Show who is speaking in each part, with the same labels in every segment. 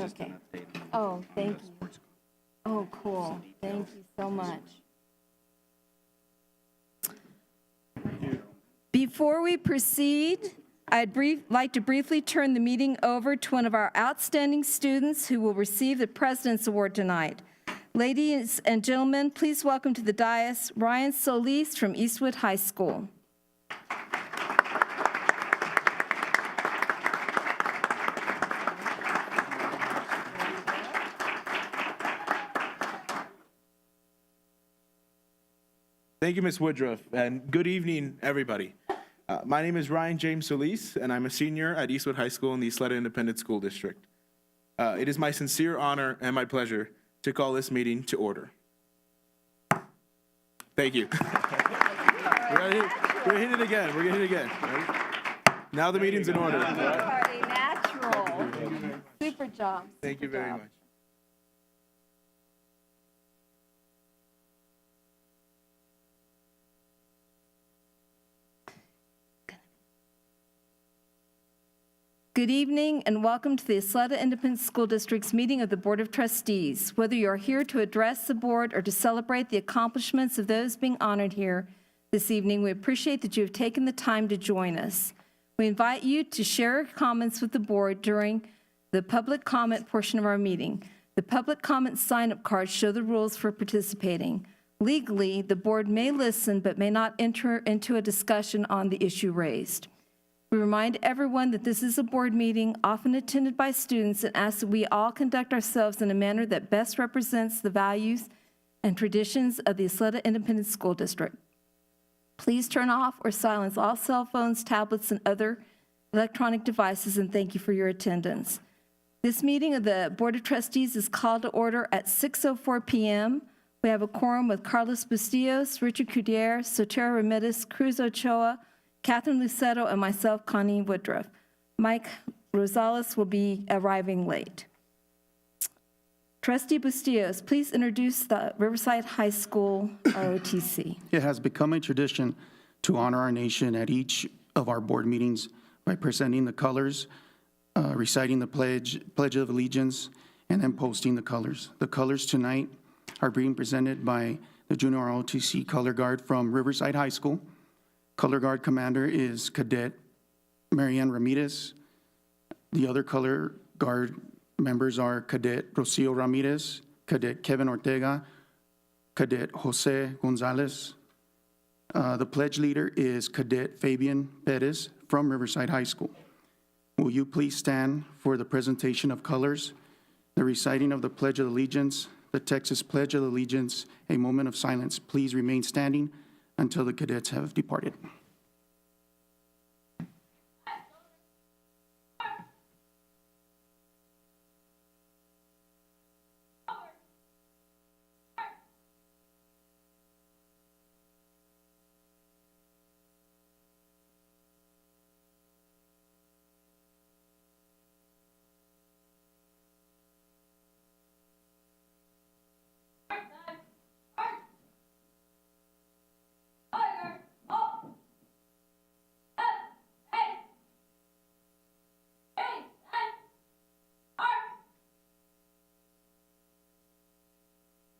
Speaker 1: Okay. Oh, thank you. Oh, cool. Thank you so much. Before we proceed, I'd like to briefly turn the meeting over to one of our outstanding students who will receive the President's Award tonight. Ladies and gentlemen, please welcome to the dais Ryan Solis from Eastwood High School.
Speaker 2: Thank you, Ms. Woodruff, and good evening, everybody. My name is Ryan James Solis, and I'm a senior at Eastwood High School in the Ysleta Independent School District. It is my sincere honor and my pleasure to call this meeting to order. Thank you. We're gonna hit it again. We're gonna hit it again. Right? Now the meeting's in order.
Speaker 1: Party natural. Super job.
Speaker 2: Thank you very much.
Speaker 1: Good evening and welcome to the Ysleta Independent School District's meeting of the Board of Trustees. Whether you're here to address the board or to celebrate the accomplishments of those being honored here this evening, we appreciate that you have taken the time to join us. We invite you to share comments with the board during the public comment portion of our meeting. The public comment sign-up cards show the rules for participating. Legally, the board may listen but may not enter into a discussion on the issue raised. We remind everyone that this is a board meeting often attended by students and ask that we all conduct ourselves in a manner that best represents the values and traditions of the Ysleta Independent School District. Please turn off or silence all cell phones, tablets, and other electronic devices, and thank you for your attendance. This meeting of the Board of Trustees is called to order at 6:04 p.m. We have a quorum with Carlos Bustillos, Richard Cudier, Sotero Ramirez, Cruz Ochoa, Catherine Lucero, and myself, Connie Woodruff. Mike Rosales will be arriving late. Trustee Bustillos, please introduce the Riverside High School ROTC.
Speaker 3: It has become a tradition to honor our nation at each of our board meetings by presenting the colors, reciting the Pledge of Allegiance, and then posting the colors. The colors tonight are being presented by the Junior ROTC Color Guard from Riverside High School. Color Guard Commander is Cadet Marianne Ramirez. The other Color Guard members are Cadet Rocio Ramirez, Cadet Kevin Ortega, Cadet Jose Gonzalez. The pledge leader is Cadet Fabian Perez from Riverside High School. Will you please stand for the presentation of colors, the reciting of the Pledge of Allegiance, the Texas Pledge of Allegiance, a moment of silence. Please remain standing until the cadets have departed.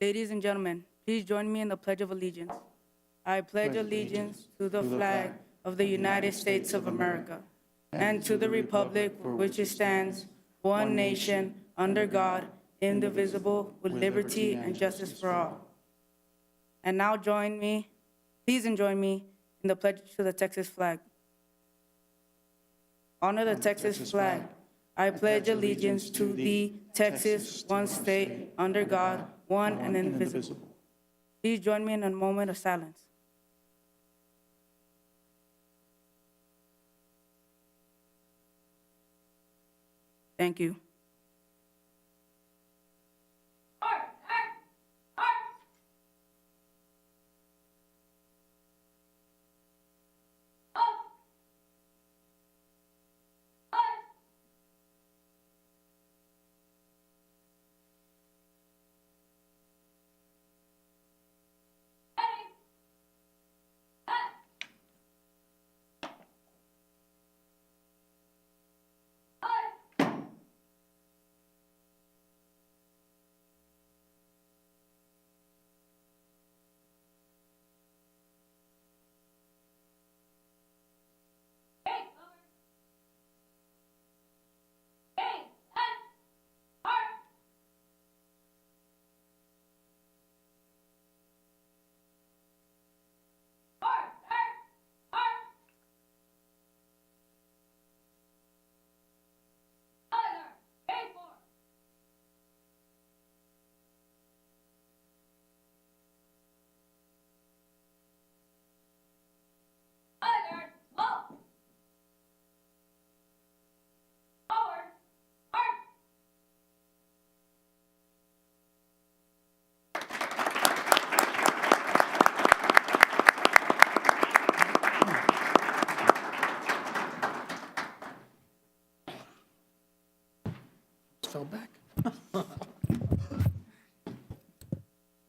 Speaker 4: Ladies and gentlemen, please join me in the Pledge of Allegiance. I pledge allegiance to the flag of the United States of America and to the republic for which it stands, one nation, under God, indivisible, with liberty and justice for all. And now please join me in the pledge to the Texas flag. Honor the Texas flag. I pledge allegiance to thee, Texas, one state, under God, one and indivisible. Please join me in a moment of silence. Thank you.
Speaker 3: fell back.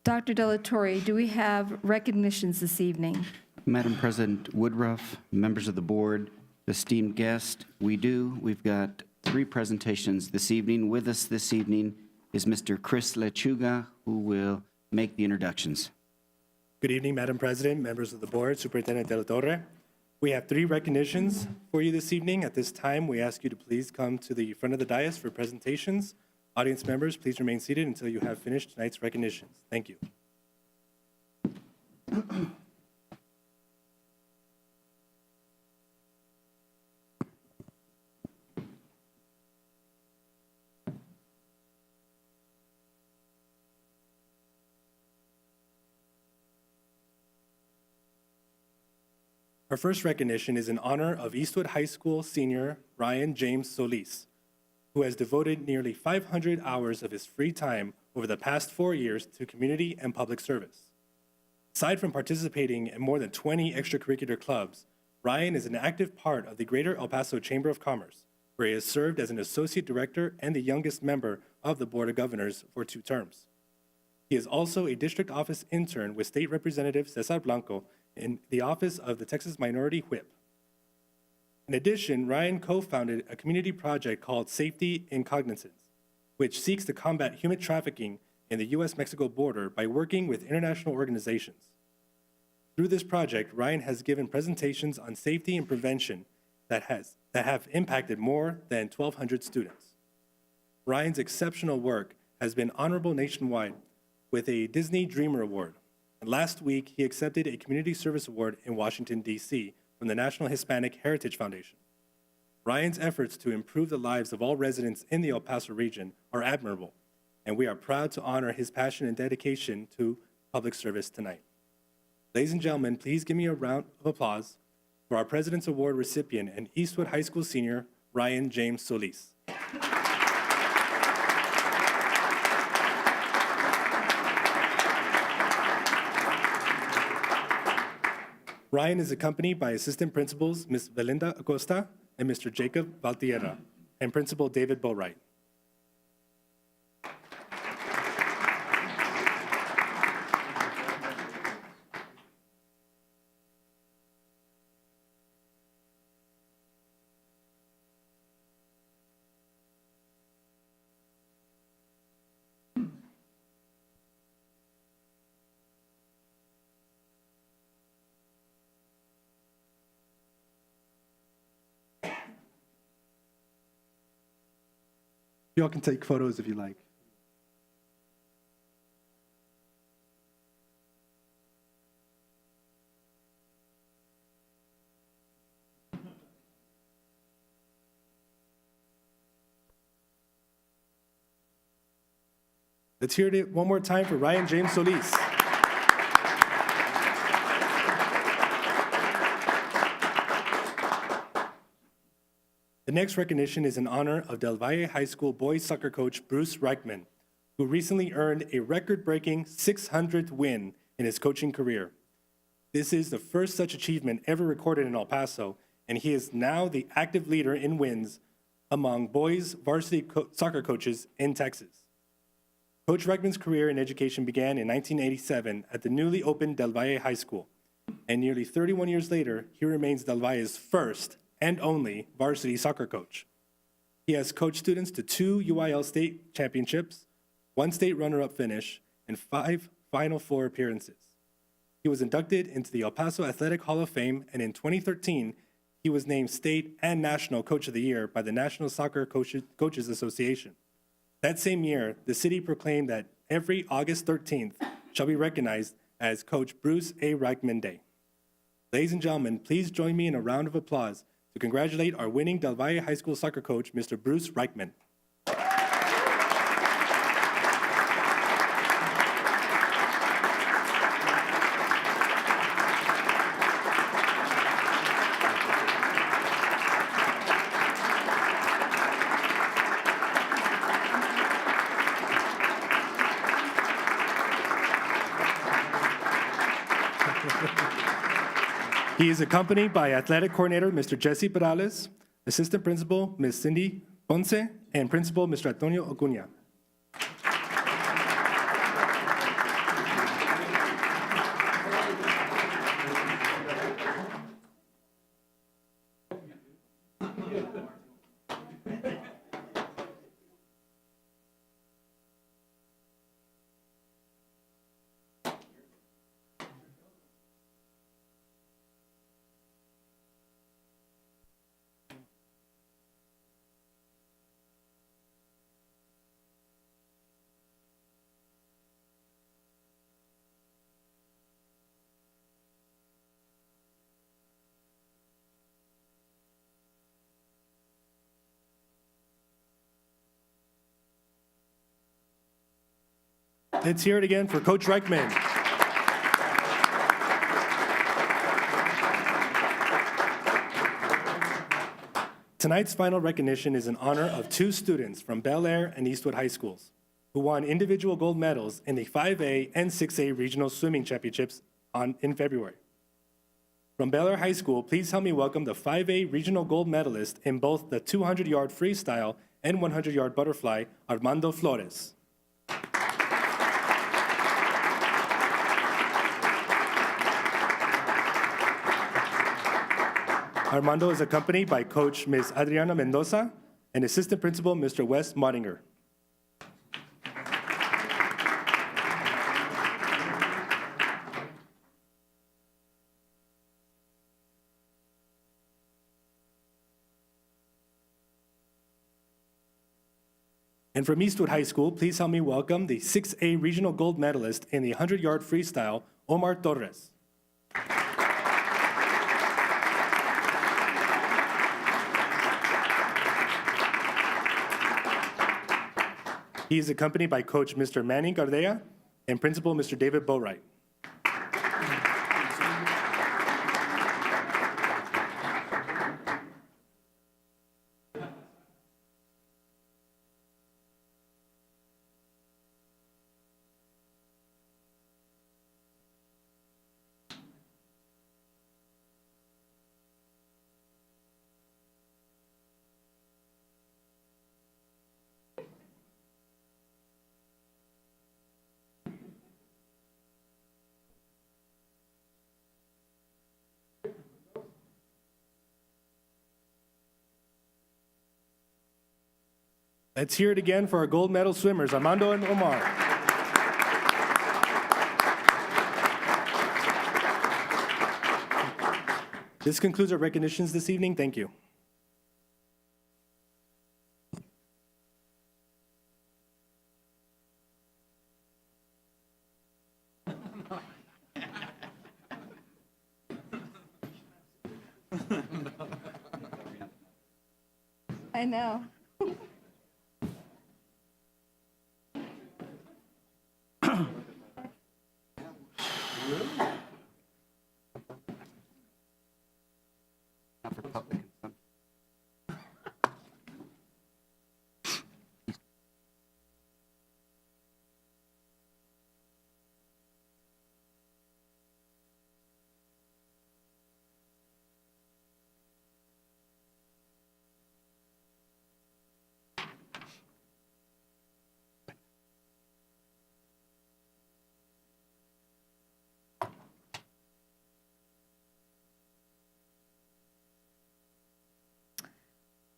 Speaker 1: Dr. Delatorre, do we have recognitions this evening?
Speaker 5: Madam President Woodruff, members of the board, esteemed guest, we do. We've got 3 presentations this evening. With us this evening is Mr. Chris Lechuga, who will make the introductions.
Speaker 6: Good evening, Madam President, members of the board, Superintendent Delatorre. We have 3 recognitions for you this evening. At this time, we ask you to please come to the front of the dais for presentations. Audience members, please remain seated until you have finished tonight's recognitions. Thank you. Our first recognition is in honor of Eastwood High School senior Ryan James Solis, who has devoted nearly 500 hours of his free time over the past 4 years to community and public service. Aside from participating in more than 20 extracurricular clubs, Ryan is an active part of the Greater El Paso Chamber of Commerce, where he has served as an associate director and the youngest member of the Board of Governors for 2 terms. He is also a district office intern with State Representative Cesar Blanco in the office of the Texas Minority Whip. In addition, Ryan co-founded a community project called Safety in Cognizance, which seeks to combat human trafficking in the U.S.-Mexico border by working with international organizations. Through this project, Ryan has given presentations on safety and prevention that have impacted more than 1,200 students. Ryan's exceptional work has been honorable nationwide with a Disney Dreamer Award. And last week, he accepted a Community Service Award in Washington, D.C. from the National Hispanic Heritage Foundation. Ryan's efforts to improve the lives of all residents in the El Paso region are admirable, and we are proud to honor his passion and dedication to public service tonight. Ladies and gentlemen, please give me a round of applause for our President's Award recipient and Eastwood High School senior, Ryan James Solis. Ryan is accompanied by Assistant Principals Ms. Belinda Acosta and Mr. Jacob Valtierra, and Principal David Boatwright. You all can take photos if you like. Let's hear it one more time for Ryan James Solis. The next recognition is in honor of Del Valle High School boys soccer coach Bruce Reichman, who recently earned a record-breaking 600th win in his coaching career. This is the first such achievement ever recorded in El Paso, and he is now the active leader in wins among boys varsity soccer coaches in Texas. Coach Reichman's career in education began in 1987 at the newly opened Del Valle High School, and nearly 31 years later, he remains Del Valle's first and only varsity soccer coach. He has coached students to 2 UIL state championships, 1 state runner-up finish, and 5 Final Four appearances. He was inducted into the El Paso Athletic Hall of Fame, and in 2013, he was named State and National Coach of the Year by the National Soccer Coaches Association. That same year, the city proclaimed that every August 13th shall be recognized as Coach Bruce A. Reichman Day. Ladies and gentlemen, please join me in a round of applause to congratulate our winning Del Valle High School soccer coach, Mr. Bruce Reichman. He is accompanied by Athletic Coordinator Mr. Jesse Perales, Assistant Principal Ms. Cindy Ponce, and Principal Mr. Antonio Acuña. Let's hear it again for Coach Reichman. Tonight's final recognition is in honor of two students from Bel Air and Eastwood High Schools who won individual gold medals in the 5A and 6A regional swimming championships in February. From Bel Air High School, please help me welcome the 5A regional gold medalist in both the 200-yard freestyle and 100-yard butterfly, Armando Flores. Armando is accompanied by Coach Ms. Adriana Mendoza and Assistant Principal Mr. Wes Mottinger. And from Eastwood High School, please help me welcome the 6A regional gold medalist in the 100-yard freestyle, Omar Torres. He is accompanied by Coach Mr. Manny Gardea and Principal Mr. David Boatwright. Let's hear it again for our gold medal swimmers, Armando and Omar. This concludes our recognitions this evening. Thank you.
Speaker 1: I know.
Speaker 5: Not for public consumption.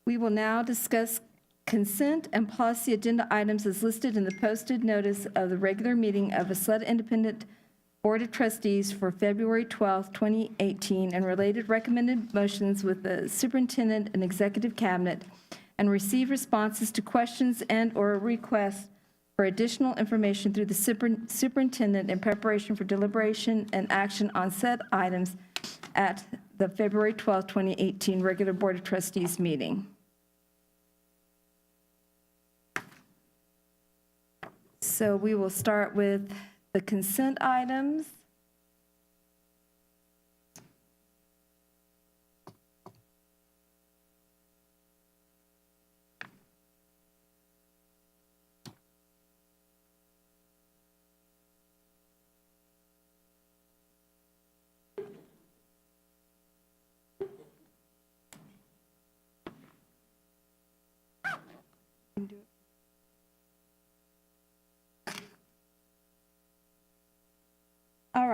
Speaker 1: We will now discuss consent and policy agenda items as listed in the posted notice of the regular meeting of Ysleta Independent Board of Trustees for February 12, 2018, and related recommended motions with the superintendent and executive cabinet, and receive responses to questions and/or requests for additional information through the superintendent in preparation for deliberation and action on said items at the February 12, 2018 regular Board of Trustees meeting. So we will start with the consent items.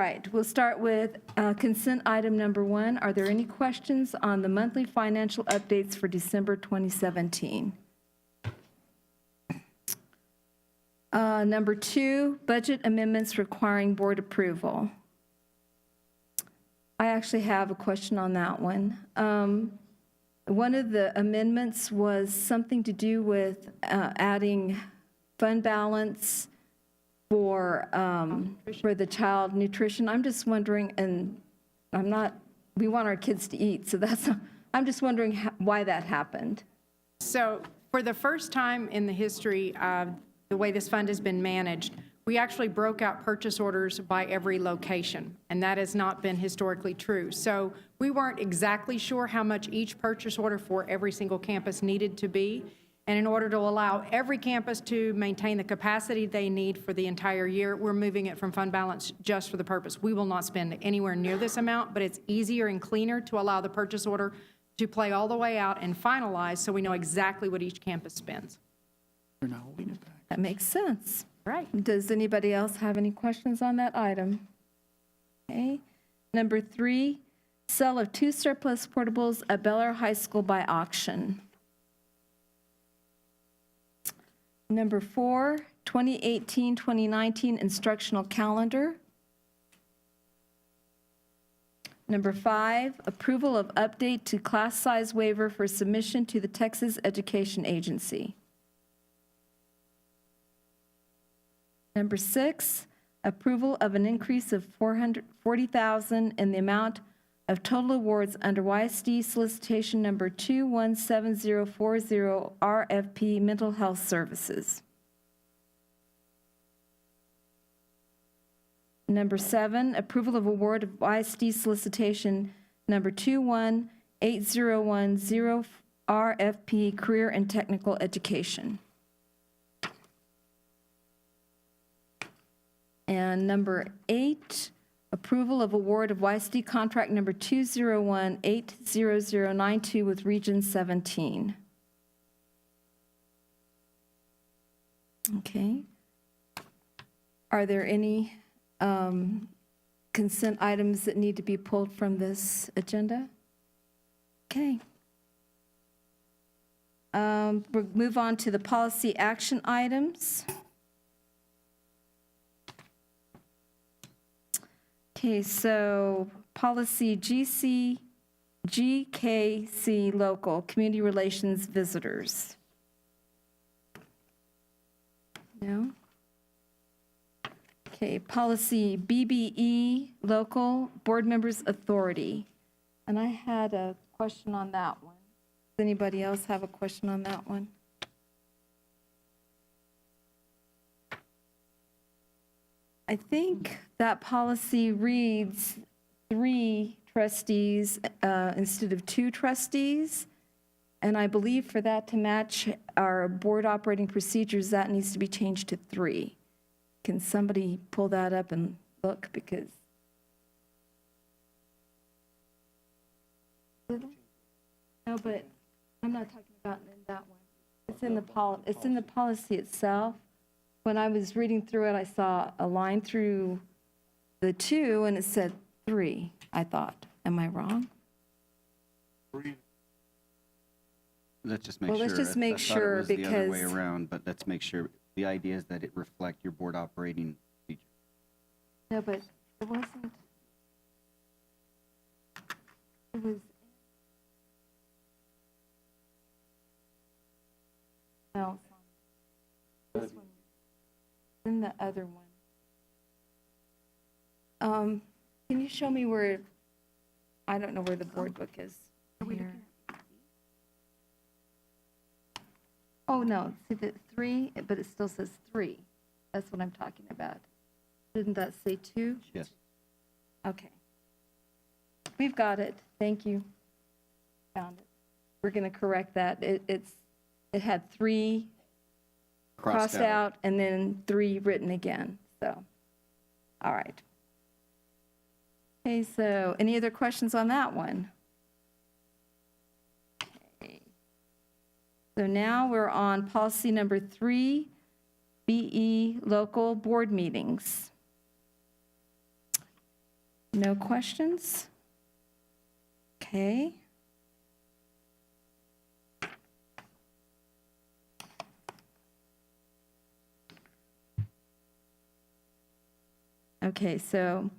Speaker 1: right, we'll start with consent item number 1. Are there any questions on the monthly financial updates for December 2017? Number 2, budget amendments requiring board approval. I actually have a question on that one. One of the amendments was something to do with adding fund balance for the child nutrition. I'm just wondering, and we want our kids to eat, so I'm just wondering why that happened.
Speaker 7: So for the first time in the history of the way this fund has been managed, we actually broke out purchase orders by every location, and that has not been historically true. So we weren't exactly sure how much each purchase order for every single campus needed to be. And in order to allow every campus to maintain the capacity they need for the entire year, we're moving it from fund balance just for the purpose. We will not spend anywhere near this amount, but it's easier and cleaner to allow the purchase order to play all the way out and finalize so we know exactly what each campus spends.
Speaker 3: We're not holding it back.
Speaker 1: That makes sense.
Speaker 7: Right.
Speaker 1: Does anybody else have any questions on that item? Okay. Number 3, sale of 2 surplus portables at Bel Air High School by auction. Number 4, 2018-2019 instructional calendar. Number 5, approval of update to class size waiver for submission to the Texas Education Agency. Number 6, approval of an increase of $440,000 in the amount of total awards under YISD solicitation number 217040 RFP Mental Health Services. Number 7, approval of award of YISD solicitation number 218010 RFP Career and Technical Education. And number 8, approval of award of YISD contract number 201-80092 with Region 17. Okay. Are there any consent items that need to be pulled from this agenda? Okay. We'll move on to the policy action items. Okay, so policy GKC local, community relations visitors. No? Okay, policy BBE local, board members authority. And I had a question on that one. Does anybody else have a question on that one? I think that policy reads 3 trustees instead of 2 trustees. And I believe for that to match our board operating procedures, that needs to be changed to 3. Can somebody pull that up and look? Because no, but I'm not talking about in that one. It's in the policy itself. When I was reading through it, I saw a line through the 2, and it said 3, I thought. Am I wrong?
Speaker 5: Let's just make sure.
Speaker 1: Well, let's just make
Speaker 5: I thought
Speaker 1: sure,
Speaker 5: it was the other way
Speaker 1: because-
Speaker 5: around, but let's make sure. The idea is that it reflect your board operating procedure.
Speaker 1: No, but it wasn't. It was. No, it's on this one. It's in the other one. Can you show me where, I don't know where the board book is. Here. Oh, no, see the 3, but it still says 3. That's what I'm talking about. Didn't that say 2?
Speaker 5: Yes.
Speaker 1: Okay. We've got it. Thank you. Found it. We're going to correct that. It had 3 crossed out and then 3 written again. So, all right. Okay, so any other questions on that one? Okay. So now we're on policy number 3, BE local board meetings. No questions? Okay. Okay, so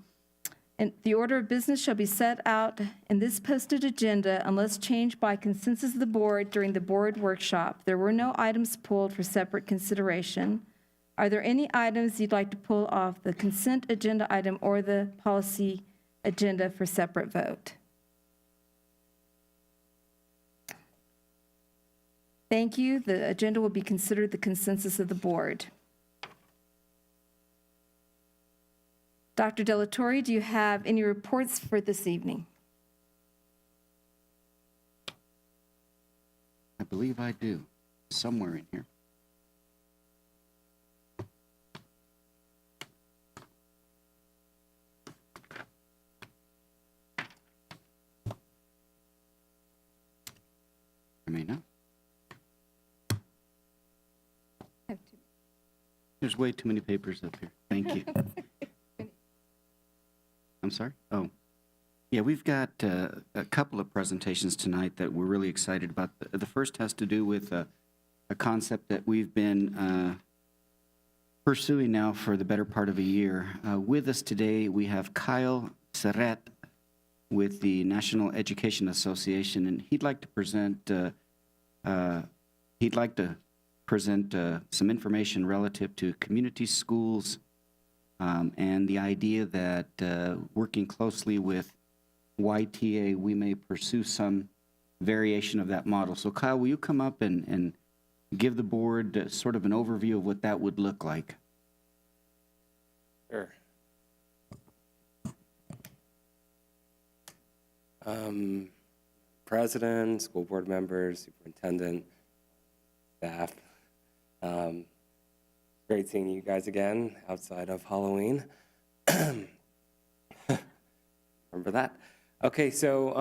Speaker 1: and the order of business shall be set out in this posted agenda unless changed by consensus of the board during the board workshop. There were no items pulled for separate consideration. Are there any items you'd like to pull off the consent agenda item or the policy agenda for separate vote? Thank you. The agenda will be considered the consensus of the board. Dr. Delatorre, do you have any reports for this evening?
Speaker 5: I believe I do, somewhere in here. I may not. There's way too many papers up here. Thank you. I'm sorry? Oh. Yeah, we've got a couple of presentations tonight that we're really excited about. The first has to do with a concept that we've been pursuing now for the better part of a year. With us today, we have Kyle Serret with the National Education Association, and he'd like to present some information relative to community schools and the idea that working closely with YTA, we may pursue some variation of that model. So Kyle, will you come up and give the board sort of an overview of what that would look like?
Speaker 8: Sure. President, school board members, superintendent, staff. Great seeing you guys again outside of Halloween. Remember that? Okay, so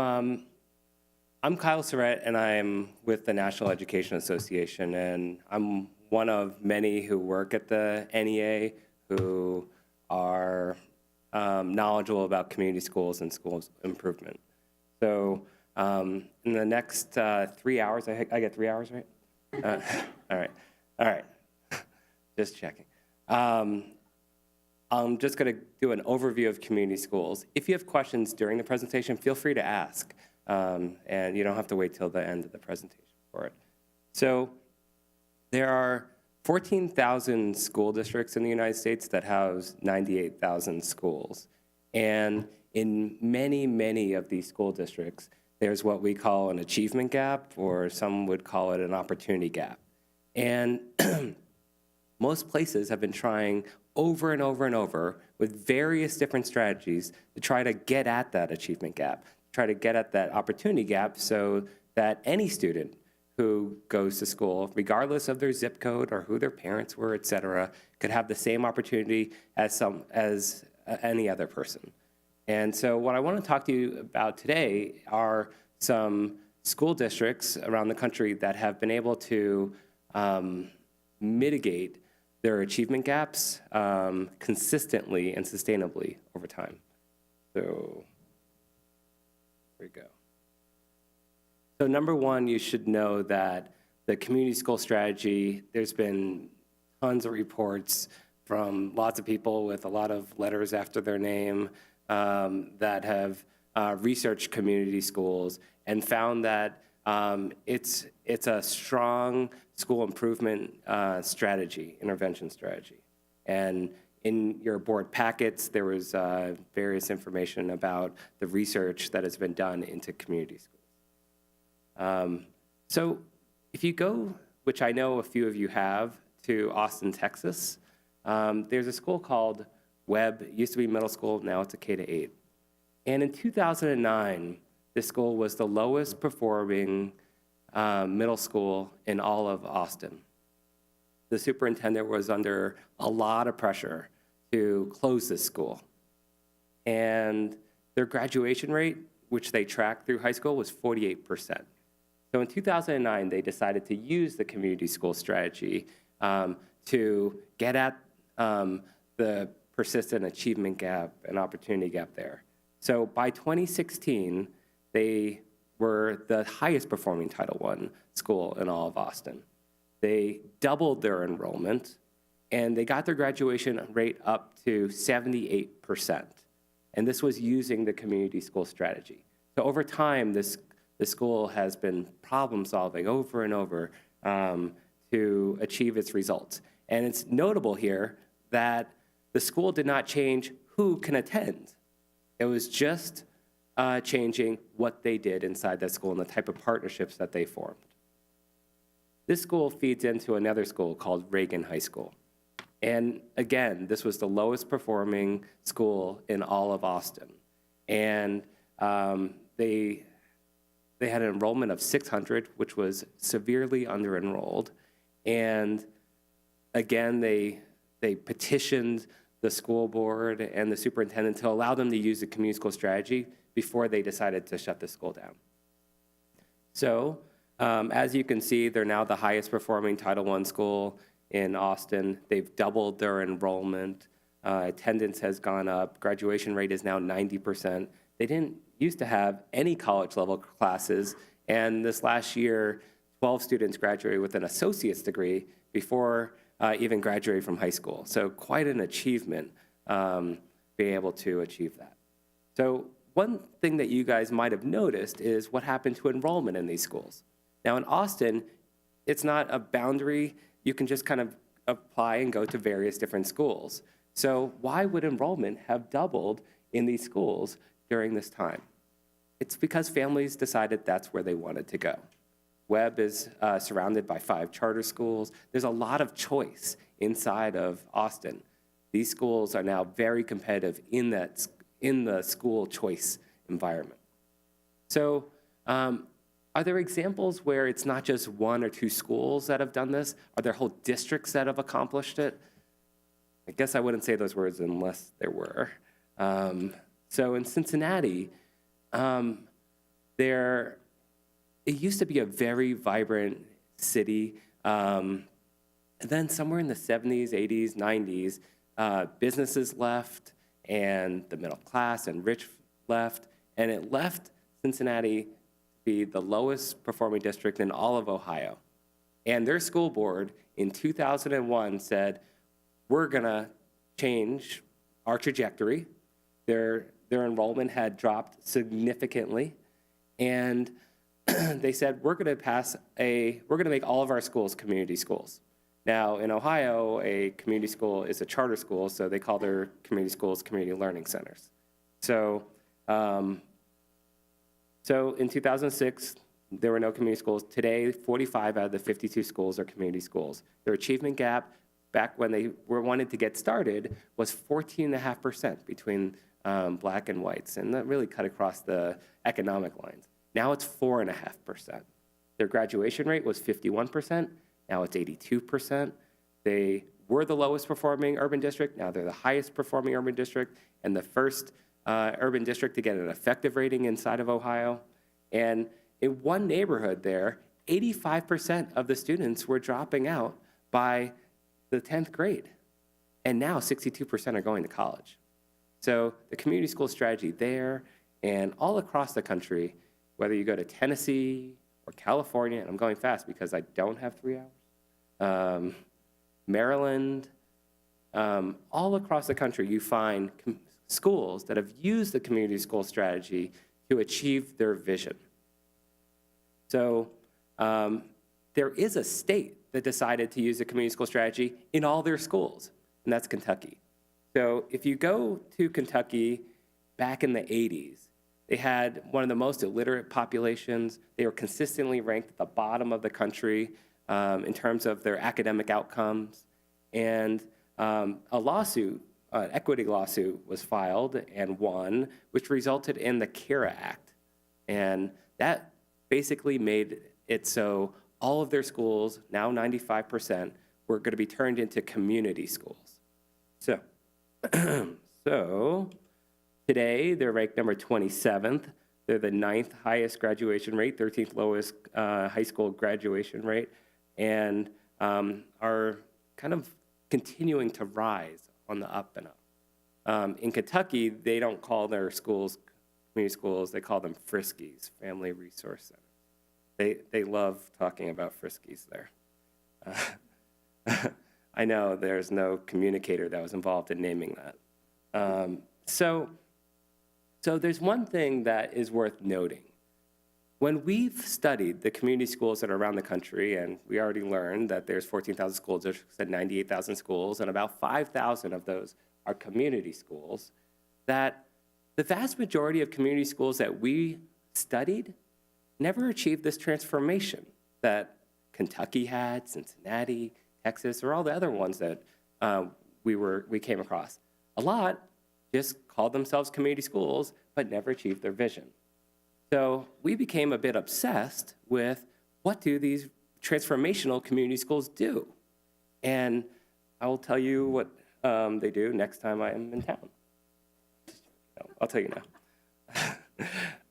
Speaker 8: I'm Kyle Serret, and I'm with the National Education Association, and I'm one of many who work at the NEA who are knowledgeable about community schools and schools improvement. So in the next 3 hours, I get 3 hours, right? All right. Just checking. I'm just going to do an overview of community schools. If you have questions during the presentation, feel free to ask, and you don't have to wait till the end of the presentation for it. So there are 14,000 school districts in the United States that house 98,000 schools. And in many, many of these school districts, there's what we call an achievement gap, or some would call it an opportunity gap. And most places have been trying over and over and over with various different strategies to try to get at that achievement gap, try to get at that opportunity gap so that any student who goes to school, regardless of their zip code or who their parents were, et cetera, could have the same opportunity as any other person. And so what I want to talk to you about today are some school districts around the country that have been able to mitigate their achievement gaps consistently and sustainably over time. So there we go. So number one, you should know that the community school strategy, there's been tons of reports from lots of people with a lot of letters after their name that have researched community schools and found that it's a strong school improvement strategy, intervention strategy. And in your board packets, there was various information about the research that has been done into community schools. So if you go, which I know a few of you have, to Austin, Texas, there's a school called Webb. It used to be middle school, now it's a K-8. And in 2009, this school was the lowest performing middle school in all of Austin. The superintendent was under a lot of pressure to close this school. And their graduation rate, which they tracked through high school, was 48%. So in 2009, they decided to use the community school strategy to get at the persistent achievement gap and opportunity gap there. So by 2016, they were the highest performing Title I school in all of Austin. They doubled their enrollment, and they got their graduation rate up to 78%. And this was using the community school strategy. So over time, the school has been problem solving over and over to achieve its results. And it's notable here that the school did not change who can attend. It was just changing what they did inside that school and the type of partnerships that they formed. This school feeds into another school called REAGAN High School. And again, this was the lowest performing school in all of Austin. And they had an enrollment of 600, which was severely under-enrolled. And again, they petitioned the school board and the superintendent to allow them to use the community school strategy before they decided to shut the school down. So as you can see, they're now the highest performing Title I school in Austin. They've doubled their enrollment. Attendance has gone up. Graduation rate is now 90%. They didn't used to have any college level classes, and this last year, 12 students graduated with an associate's degree before even graduating from high school. So quite an achievement being able to achieve that. So one thing that you guys might have noticed is what happened to enrollment in these schools. Now in Austin, it's not a boundary. You can just kind of apply and go to various different schools. So why would enrollment have doubled in these schools during this time? It's because families decided that's where they wanted to go. Webb is surrounded by 5 charter schools. There's a lot of choice inside of Austin. These schools are now very competitive in the school choice environment. So are there examples where it's not just 1 or 2 schools that have done this? Are there whole districts that have accomplished it? I guess I wouldn't say those words unless there were. So in Cincinnati, it used to be a very vibrant city. And then somewhere in the 70s, 80s, 90s, businesses left and the middle class and rich left. And it left Cincinnati to be the lowest performing district in all of Ohio. And their school board in 2001 said, we're gonna change our trajectory. Their enrollment had dropped significantly. And they said, we're gonna make all of our schools community schools. Now, in Ohio, a community school is a charter school, so they call their community schools community learning centers. So, so in 2006, there were no community schools. Today, 45 out of the 52 schools are community schools. Their achievement gap, back when they wanted to get started, was 14.5% between black and whites, and that really cut across the economic lines. Now it's 4.5%. Their graduation rate was 51%. Now it's 82%. They were the lowest performing urban district. Now they're the highest performing urban district and the first urban district to get an effective rating inside of Ohio. And in one neighborhood there, 85% of the students were dropping out by the 10th grade. And now 62% are going to college. So the community school strategy there and all across the country, whether you go to Tennessee or California, and I'm going fast because I don't have 3 hours, Maryland, all across the country, you find schools that have used the community school strategy to achieve their vision. So there is a state that decided to use the community school strategy in all their schools, and that's Kentucky. So if you go to Kentucky back in the 80s, they had one of the most illiterate populations. They were consistently ranked at the bottom of the country in terms of their academic outcomes. And a lawsuit, an equity lawsuit was filed and won, which resulted in the CARA Act. And that basically made it so all of their schools, now 95%, were going to be turned into community schools. So, today, they're ranked number 27th. They're the 9th highest graduation rate, 13th lowest high school graduation rate, and are kind of continuing to rise on the up and up. In Kentucky, they don't call their schools community schools, they call them Friskies, Family Resource Centers. They love talking about Friskies there. I know there's no communicator that was involved in naming that. So there's one thing that is worth noting. When we've studied the community schools that are around the country, and we already learned that there's 14,000 school districts and 98,000 schools, and about 5,000 of those are community schools, that the vast majority of community schools that we studied never achieved this transformation that Kentucky had, Cincinnati, Texas, or all the other ones that we came across. A lot just called themselves community schools, but never achieved their vision. So we became a bit obsessed with what do these transformational community schools do? And I will tell you what they do next time I am in town. No, I'll tell you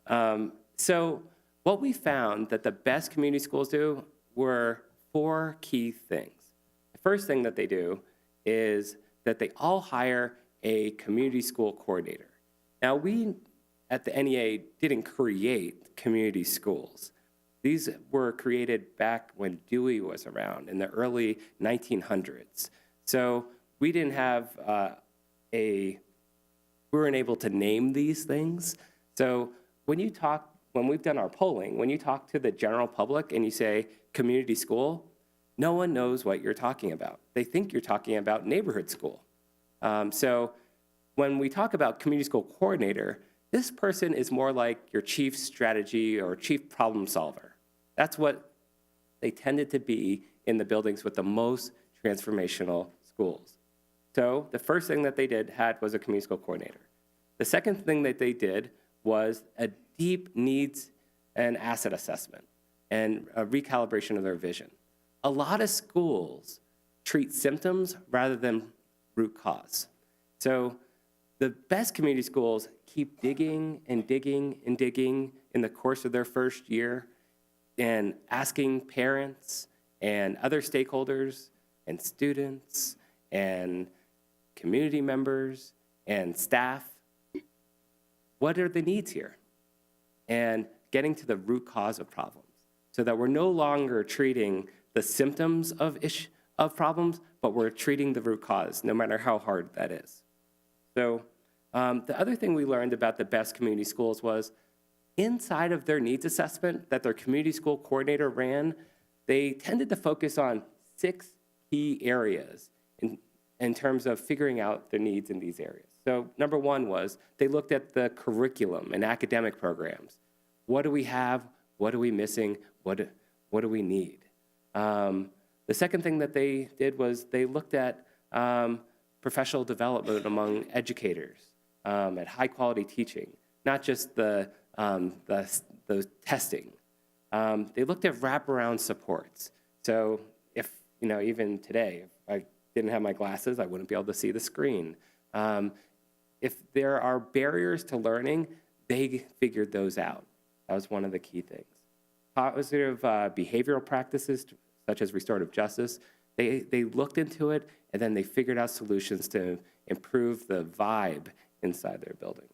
Speaker 8: now. So what we found that the best community schools do were 4 key things. The first thing that they do is that they all hire a community school coordinator. Now, we at the NEA didn't create community schools. These were created back when Dewey was around in the early 1900s. So we didn't have we weren't able to name these things. So when we've done our polling, when you talk to the general public and you say community school, no one knows what you're talking about. They think you're talking about neighborhood school. So when we talk about community school coordinator, this person is more like your chief strategy or chief problem solver. That's what they tended to be in the buildings with the most transformational schools. So the first thing that they had was a community school coordinator. The second thing that they did was a deep needs and asset assessment and a recalibration of their vision. A lot of schools treat symptoms rather than root cause. So the best community schools keep digging and digging and digging in the course of their first year and asking parents and other stakeholders and students and community members and staff, what are the needs here? And getting to the root cause of problems so that we're no longer treating the symptoms of problems, but we're treating the root cause, no matter how hard that is. So the other thing we learned about the best community schools was inside of their needs assessment that their community school coordinator ran, they tended to focus on 6 key areas in terms of figuring out their needs in these areas. So number 1 was they looked at the curriculum and academic programs. What do we have? What are we missing? What do we need? The second thing that they did was they looked at professional development among educators, at high-quality teaching, not just the testing. They looked at wraparound supports. So if, even today, if I didn't have my glasses, I wouldn't be able to see the screen. If there are barriers to learning, they figured those out. That was one of the key things. Positive behavioral practices, such as restorative justice, they looked into it, and then they figured out solutions to improve the vibe inside their buildings.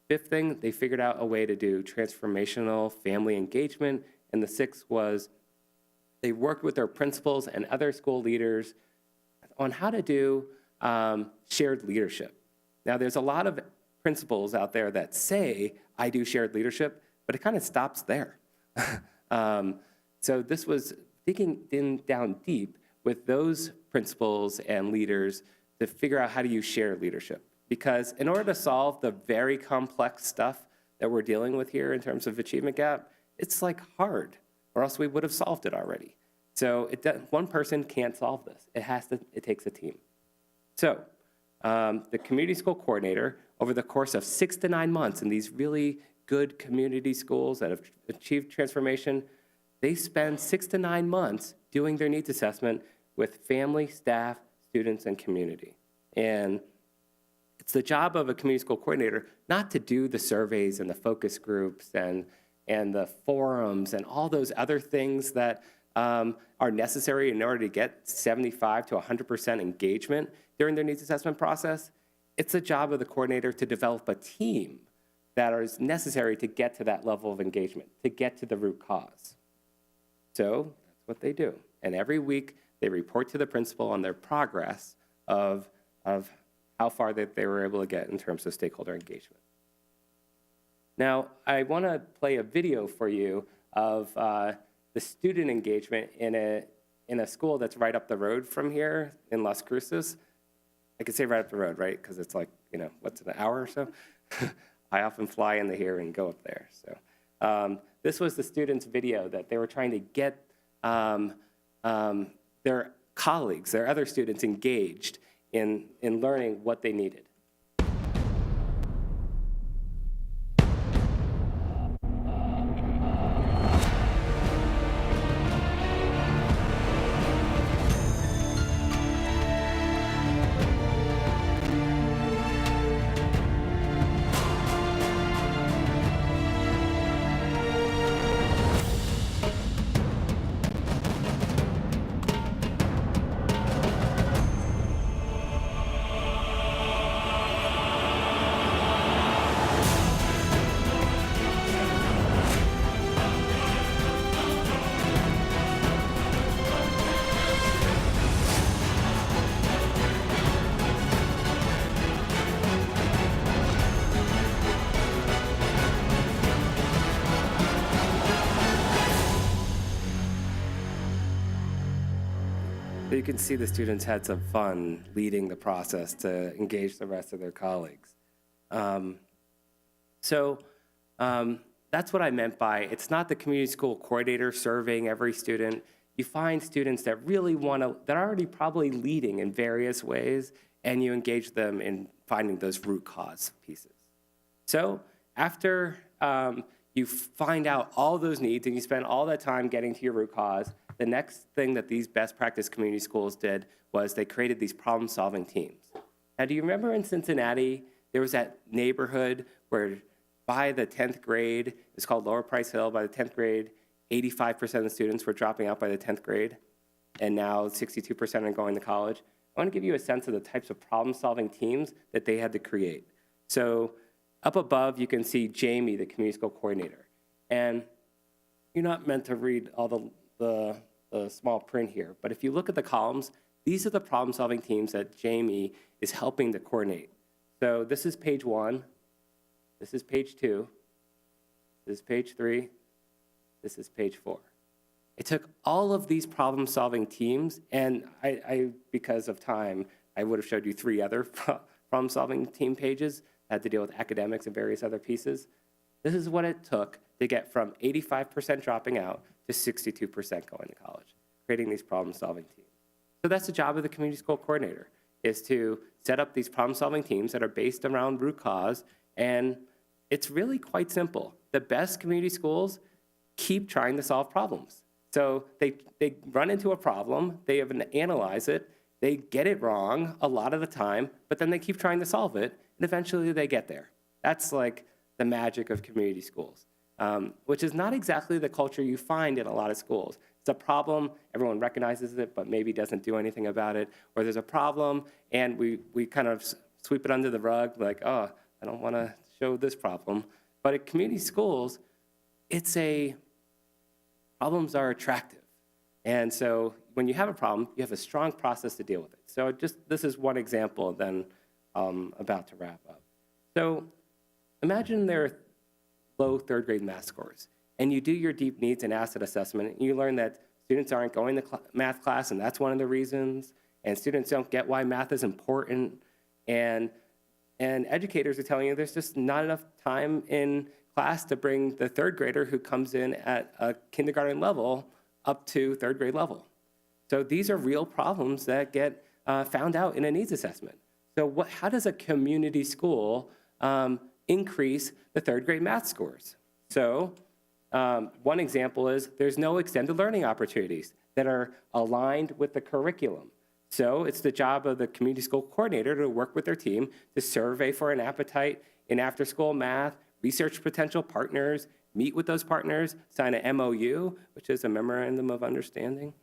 Speaker 8: 5th thing, they figured out a way to do transformational family engagement, and the 6th was they worked with their principals and other school leaders on how to do shared leadership. Now, there's a lot of principals out there that say, I do shared leadership, but it kind of stops there. So this was digging down deep with those principals and leaders to figure out how to use shared leadership. Because in order to solve the very complex stuff that we're dealing with here in terms of achievement gap, it's like hard, or else we would have solved it already. So one person can't solve this. It takes a team. So the community school coordinator, over the course of 6 to 9 months in these really good community schools that have achieved transformation, they spend 6 to 9 months doing their needs assessment with family, staff, students, and community. And it's the job of a community school coordinator not to do the surveys and the focus groups and the forums and all those other things that are necessary in order to get 75 to 100% engagement during their needs assessment process. It's the job of the coordinator to develop a team that is necessary to get to that level of engagement, to get to the root cause. So that's what they do. And every week, they report to the principal on their progress of how far that they were able to get in terms of stakeholder engagement. Now, I want to play a video for you of the student engagement in a school that's right up the road from here in Las Cruces. I could say right up the road, right? Because it's like, what's an hour or so? I often fly into here and go up there. So this was the students' video that they were trying to get their colleagues, their other students engaged in learning what they needed. You can see the students had some fun leading the process to engage the rest of their colleagues. That's what I meant by it's not the community school coordinator surveying every student. You find students that really that are already probably leading in various ways, and you engage them in finding those root cause pieces. So after you find out all those needs and you spend all that time getting to your root cause, the next thing that these best practice community schools did was they created these problem-solving teams. Now, do you remember in Cincinnati, there was that neighborhood where by the 10th grade, it's called Lower Price Hill, by the 10th grade, 85% of the students were dropping out by the 10th grade, and now 62% are going to college. I want to give you a sense of the types of problem-solving teams that they had to create. So up above, you can see Jamie, the community school coordinator. And you're not meant to read all the small print here, but if you look at the columns, these are the problem-solving teams that Jamie is helping to coordinate. So this is page 1, this is page 2, this is page 3, this is page 4. It took all of these problem-solving teams, and I because of time, I would have showed you 3 other problem-solving team pages that had to deal with academics and various other pieces. This is what it took to get from 85% dropping out to 62% going to college, creating these problem-solving teams. So that's the job of the community school coordinator, is to set up these problem-solving teams that are based around root cause, and it's really quite simple. The best community schools keep trying to solve problems. So they run into a problem, they analyze it, they get it wrong a lot of the time, but then they keep trying to solve it, and eventually they get there. That's like the magic of community schools, which is not exactly the culture you find in a lot of schools. It's a problem, everyone recognizes it, but maybe doesn't do anything about it. Or there's a problem, and we kind of sweep it under the rug, like, oh, I don't want to show this problem. But at community schools, problems are attractive. And so when you have a problem, you have a strong process to deal with it. So this is one example, then about to wrap up. So imagine there are low third grade math scores, and you do your deep needs and asset assessment, and you learn that students aren't going to math class, and that's one of the reasons, and students don't get why math is important, and educators are telling you there's just not enough time in class to bring the third grader who comes in at a kindergarten level up to third grade level. So these are real problems that get found out in a needs assessment. So how does a community school increase the third grade math scores? So one example is there's no extended learning opportunities that are aligned with the curriculum. So it's the job of the community school coordinator to work with their team to survey for an appetite in after-school math, research potential partners, meet with those partners, sign an MOU, which is a memorandum of understanding,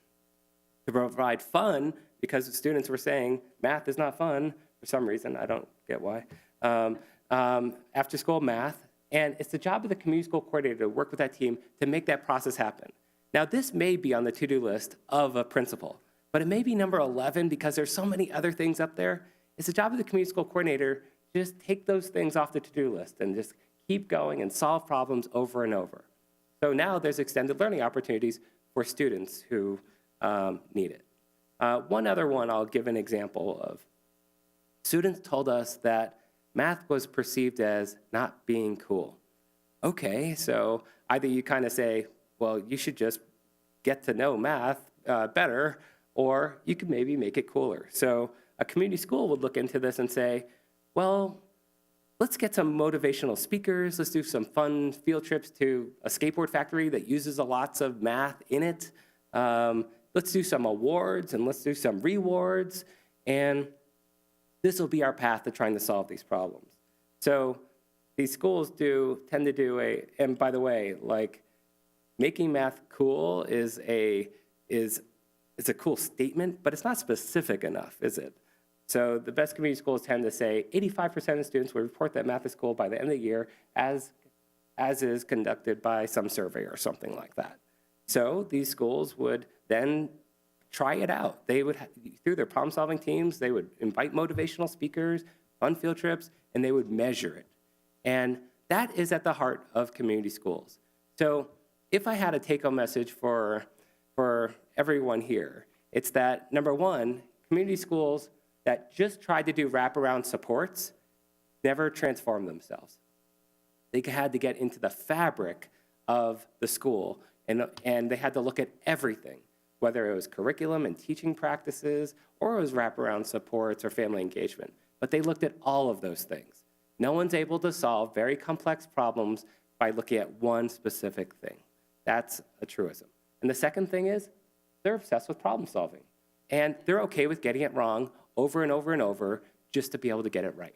Speaker 8: to provide fun, because the students were saying math is not fun for some reason, I don't get why. After school math, And it's the job of the community school coordinator to work with that team to make that process happen. Now, this may be on the to-do list of a principal, but it may be number 11 because there's so many other things up there. It's the job of the community school coordinator to just take those things off the to-do list and just keep going and solve problems over and over. So now there's extended learning opportunities for students who need it. One other one I'll give an example of. Students told us that math was perceived as not being cool. Okay, so either you kind of say, well, you should just get to know math better, or you could maybe make it cooler. So a community school would look into this and say, well, let's get some motivational speakers. Let's do some fun field trips to a skateboard factory that uses lots of math in it. Let's do some awards and let's do some rewards. And this will be our path to trying to solve these problems. So these schools tend to do and by the way, like making math cool is a cool statement, but it's not specific enough, is it? So the best community schools tend to say 85% of students will report that math is cool by the end of the year, as is conducted by some survey or something like that. So these schools would then try it out. They would, through their problem-solving teams, they would invite motivational speakers, fun field trips, and they would measure it. And that is at the heart of community schools. So if I had a take-home message for everyone here, it's that, number one, community schools that just tried to do wraparound supports never transformed themselves. They had to get into the fabric of the school, and they had to look at everything, whether it was curriculum and teaching practices, or it was wraparound supports or family engagement. But they looked at all of those things. No one's able to solve very complex problems by looking at one specific thing. That's a truism. And the second thing is, they're obsessed with problem solving. And they're okay with getting it wrong over and over and over just to be able to get it right.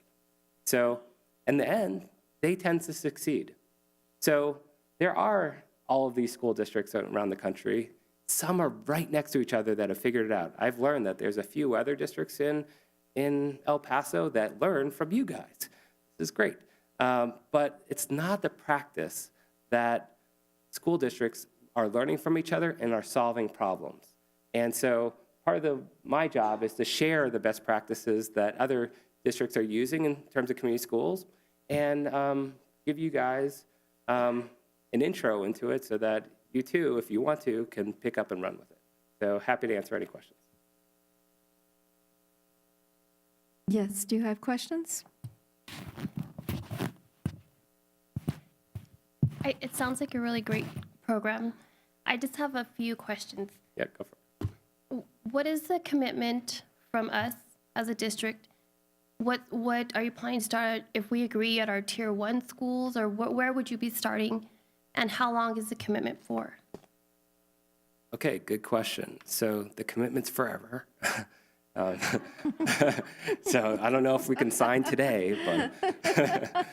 Speaker 8: So in the end, they tend to succeed. So there are all of these school districts around the country. Some are right next to each other that have figured it out. I've learned that there's a few other districts in El Paso that learn from you guys. This is great. But it's not the practice that school districts are learning from each other and are solving problems. And so part of my job is to share the best practices that other districts are using in terms of community schools and give you guys an intro into it so that you too, if you want to, can pick up and run with it. So happy to answer any questions.
Speaker 1: Yes, do you have questions?
Speaker 9: It sounds like a really great program. I just have a few questions.
Speaker 8: Yeah, go for it.
Speaker 9: What is the commitment from us as a district? What are you planning to start if we agree at our tier 1 schools, or where would you be starting, and how long is the commitment for?
Speaker 8: Okay, good question. So the commitment's forever. So I don't know if we can sign today, but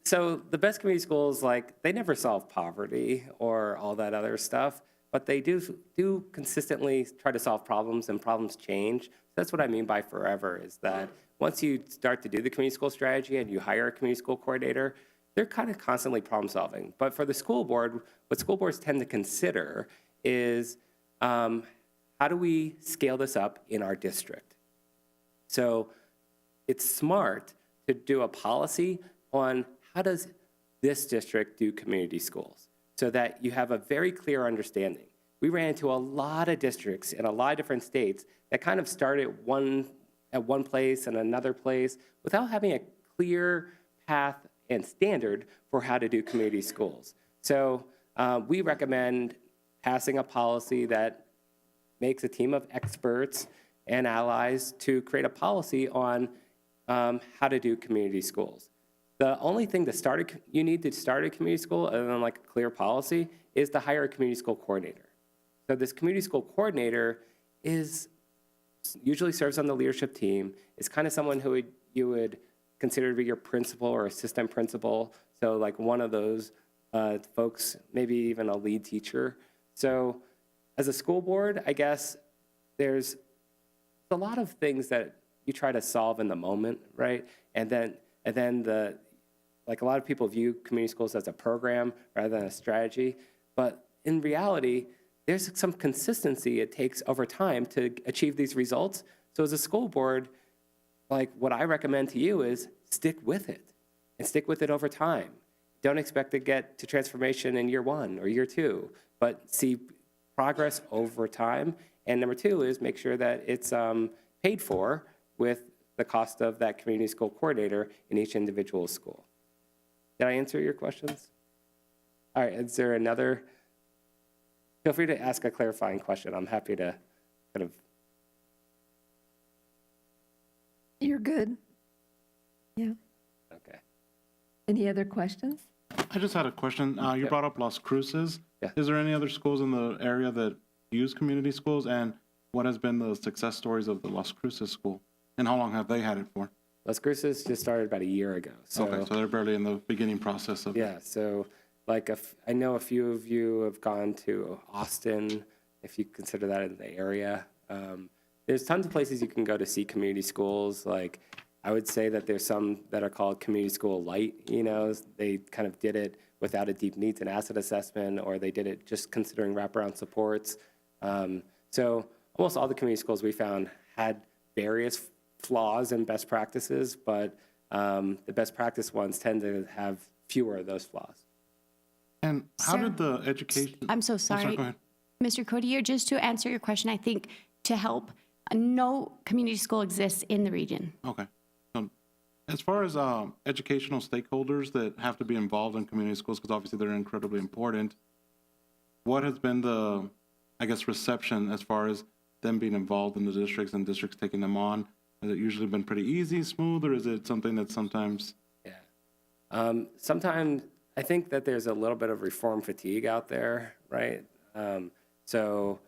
Speaker 8: so the best community schools, like, they never solve poverty or all that other stuff, but they do consistently try to solve problems, and problems change. That's what I mean by forever, is that once you start to do the community school strategy and you hire a community school coordinator, they're kind of constantly problem solving. But for the school board, what school boards tend to consider is how do we scale this up in our district? So it's smart to do a policy on how does this district do community schools, so that you have a very clear understanding. We ran into a lot of districts in a lot of different states that kind of started at one place and another place without having a clear path and standard for how to do community schools. So we recommend passing a policy that makes a team of experts and allies to create a policy on how to do community schools. The only thing you need to start a community school, other than like a clear policy, is to hire a community school coordinator. So this community school coordinator usually serves on the leadership team. It's kind of someone who you would consider to be your principal or assistant principal. So like one of those folks, maybe even a lead teacher. So as a school board, I guess there's a lot of things that you try to solve in the moment, right? And then like a lot of people view community schools as a program rather than a strategy, but in reality, there's some consistency it takes over time to achieve these results. So as a school board, like what I recommend to you is stick with it and stick with it over time. Don't expect to get to transformation in year 1 or year 2, but see progress over time. And number 2 is make sure that it's paid for with the cost of that community school coordinator in each individual school. Did I answer your questions? All right, is there another? Feel free to ask a clarifying question. I'm happy to kind of.
Speaker 1: You're good. Yeah.
Speaker 8: Okay.
Speaker 1: Any other questions?
Speaker 10: I just had a question. You brought up Las Cruces.
Speaker 8: Yeah.
Speaker 10: Is there any other schools in the area that use community schools? And what has been the success stories of the Las Cruces school? And how long have they had it for?
Speaker 8: Las Cruces just started about a year ago. So,
Speaker 10: Okay, so they're barely in the beginning process of it.
Speaker 8: yeah, so like I know a few of you have gone to Austin, if you consider that in the area. There's tons of places you can go to see community schools. Like I would say that there's some that are called community school light, you know, they kind of did it without a deep needs and asset assessment, or they did it just considering wraparound supports. So almost all the community schools we found had various flaws and best practices, but the best practice ones tend to have fewer of those flaws.
Speaker 10: And how
Speaker 11: Sir,
Speaker 10: did the education?
Speaker 11: I'm so
Speaker 10: Oh,
Speaker 11: sorry.
Speaker 10: go ahead.
Speaker 11: Mr. Codier, just to answer your question, I think to help, no community school exists in the region.
Speaker 10: Okay. As far as educational stakeholders that have to be involved in community schools, because obviously they're incredibly important, what has been the, I guess, reception as far as them being involved in the districts and districts taking them on? Has it usually been pretty easy, smooth, or is it something that sometimes?
Speaker 8: Yeah. Sometimes I think that there's a little bit of reform fatigue out there, right? So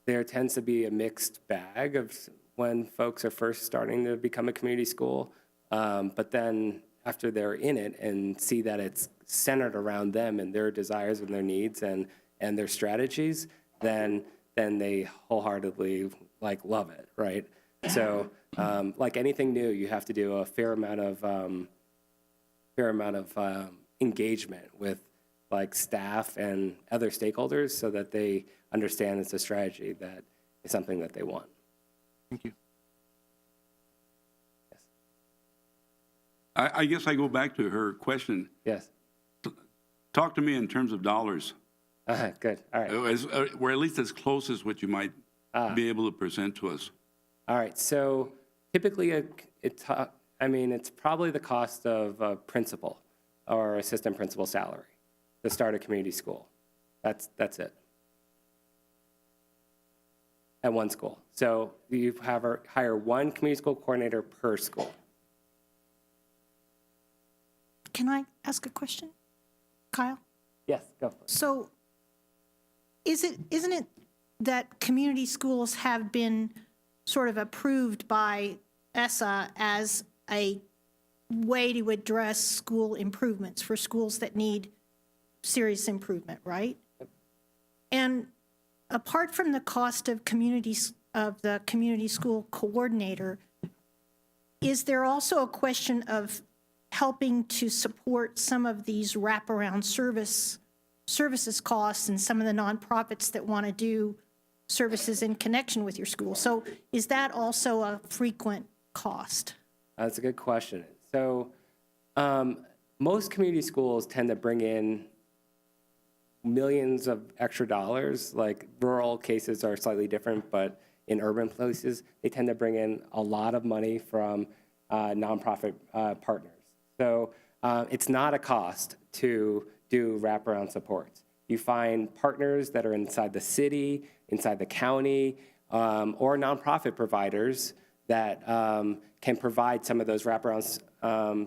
Speaker 8: there tends to be a mixed bag of when folks are first starting to become a community school. But then after they're in it and see that it's centered around them and their desires and their needs and their strategies, then they wholeheartedly like love it, right? So like anything new, you have to do a fair amount of engagement with like staff and other stakeholders so that they understand it's a strategy that is something that they want.
Speaker 10: Thank you.
Speaker 12: I guess I go back to her question.
Speaker 8: Yes.
Speaker 12: Talk to me in terms of dollars,
Speaker 8: Good. All right.
Speaker 12: or at least as close as what you might be able to present to us.
Speaker 8: All right. So typically, it's probably the cost of a principal or assistant principal salary to start a community school. That's it. At one school. So you hire one community school coordinator per school.
Speaker 13: Can I ask a question, Kyle?
Speaker 8: Yes, go for it.
Speaker 13: So isn't it that community schools have been sort of approved by ESSA as a way to address school improvements for schools that need serious improvement, right? And apart from the cost of the community school coordinator, is there also a question of helping to support some of these wraparound services costs and some of the nonprofits that want to do services in connection with your school? So is that also a frequent cost?
Speaker 8: That's a good question. So most community schools tend to bring in millions of extra dollars. Like rural cases are slightly different, but in urban places, they tend to bring in a lot of money from nonprofit partners. So it's not a cost to do wraparound supports. You find partners that are inside the city, inside the county, or nonprofit providers that can provide some of those wraparound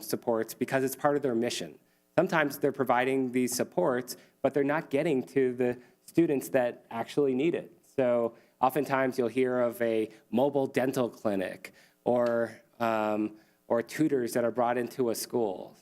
Speaker 8: supports because it's part of their mission. Sometimes they're providing these supports, but they're not getting to the students that actually need it. So oftentimes you'll hear of a mobile dental clinic or tutors that are brought into a school.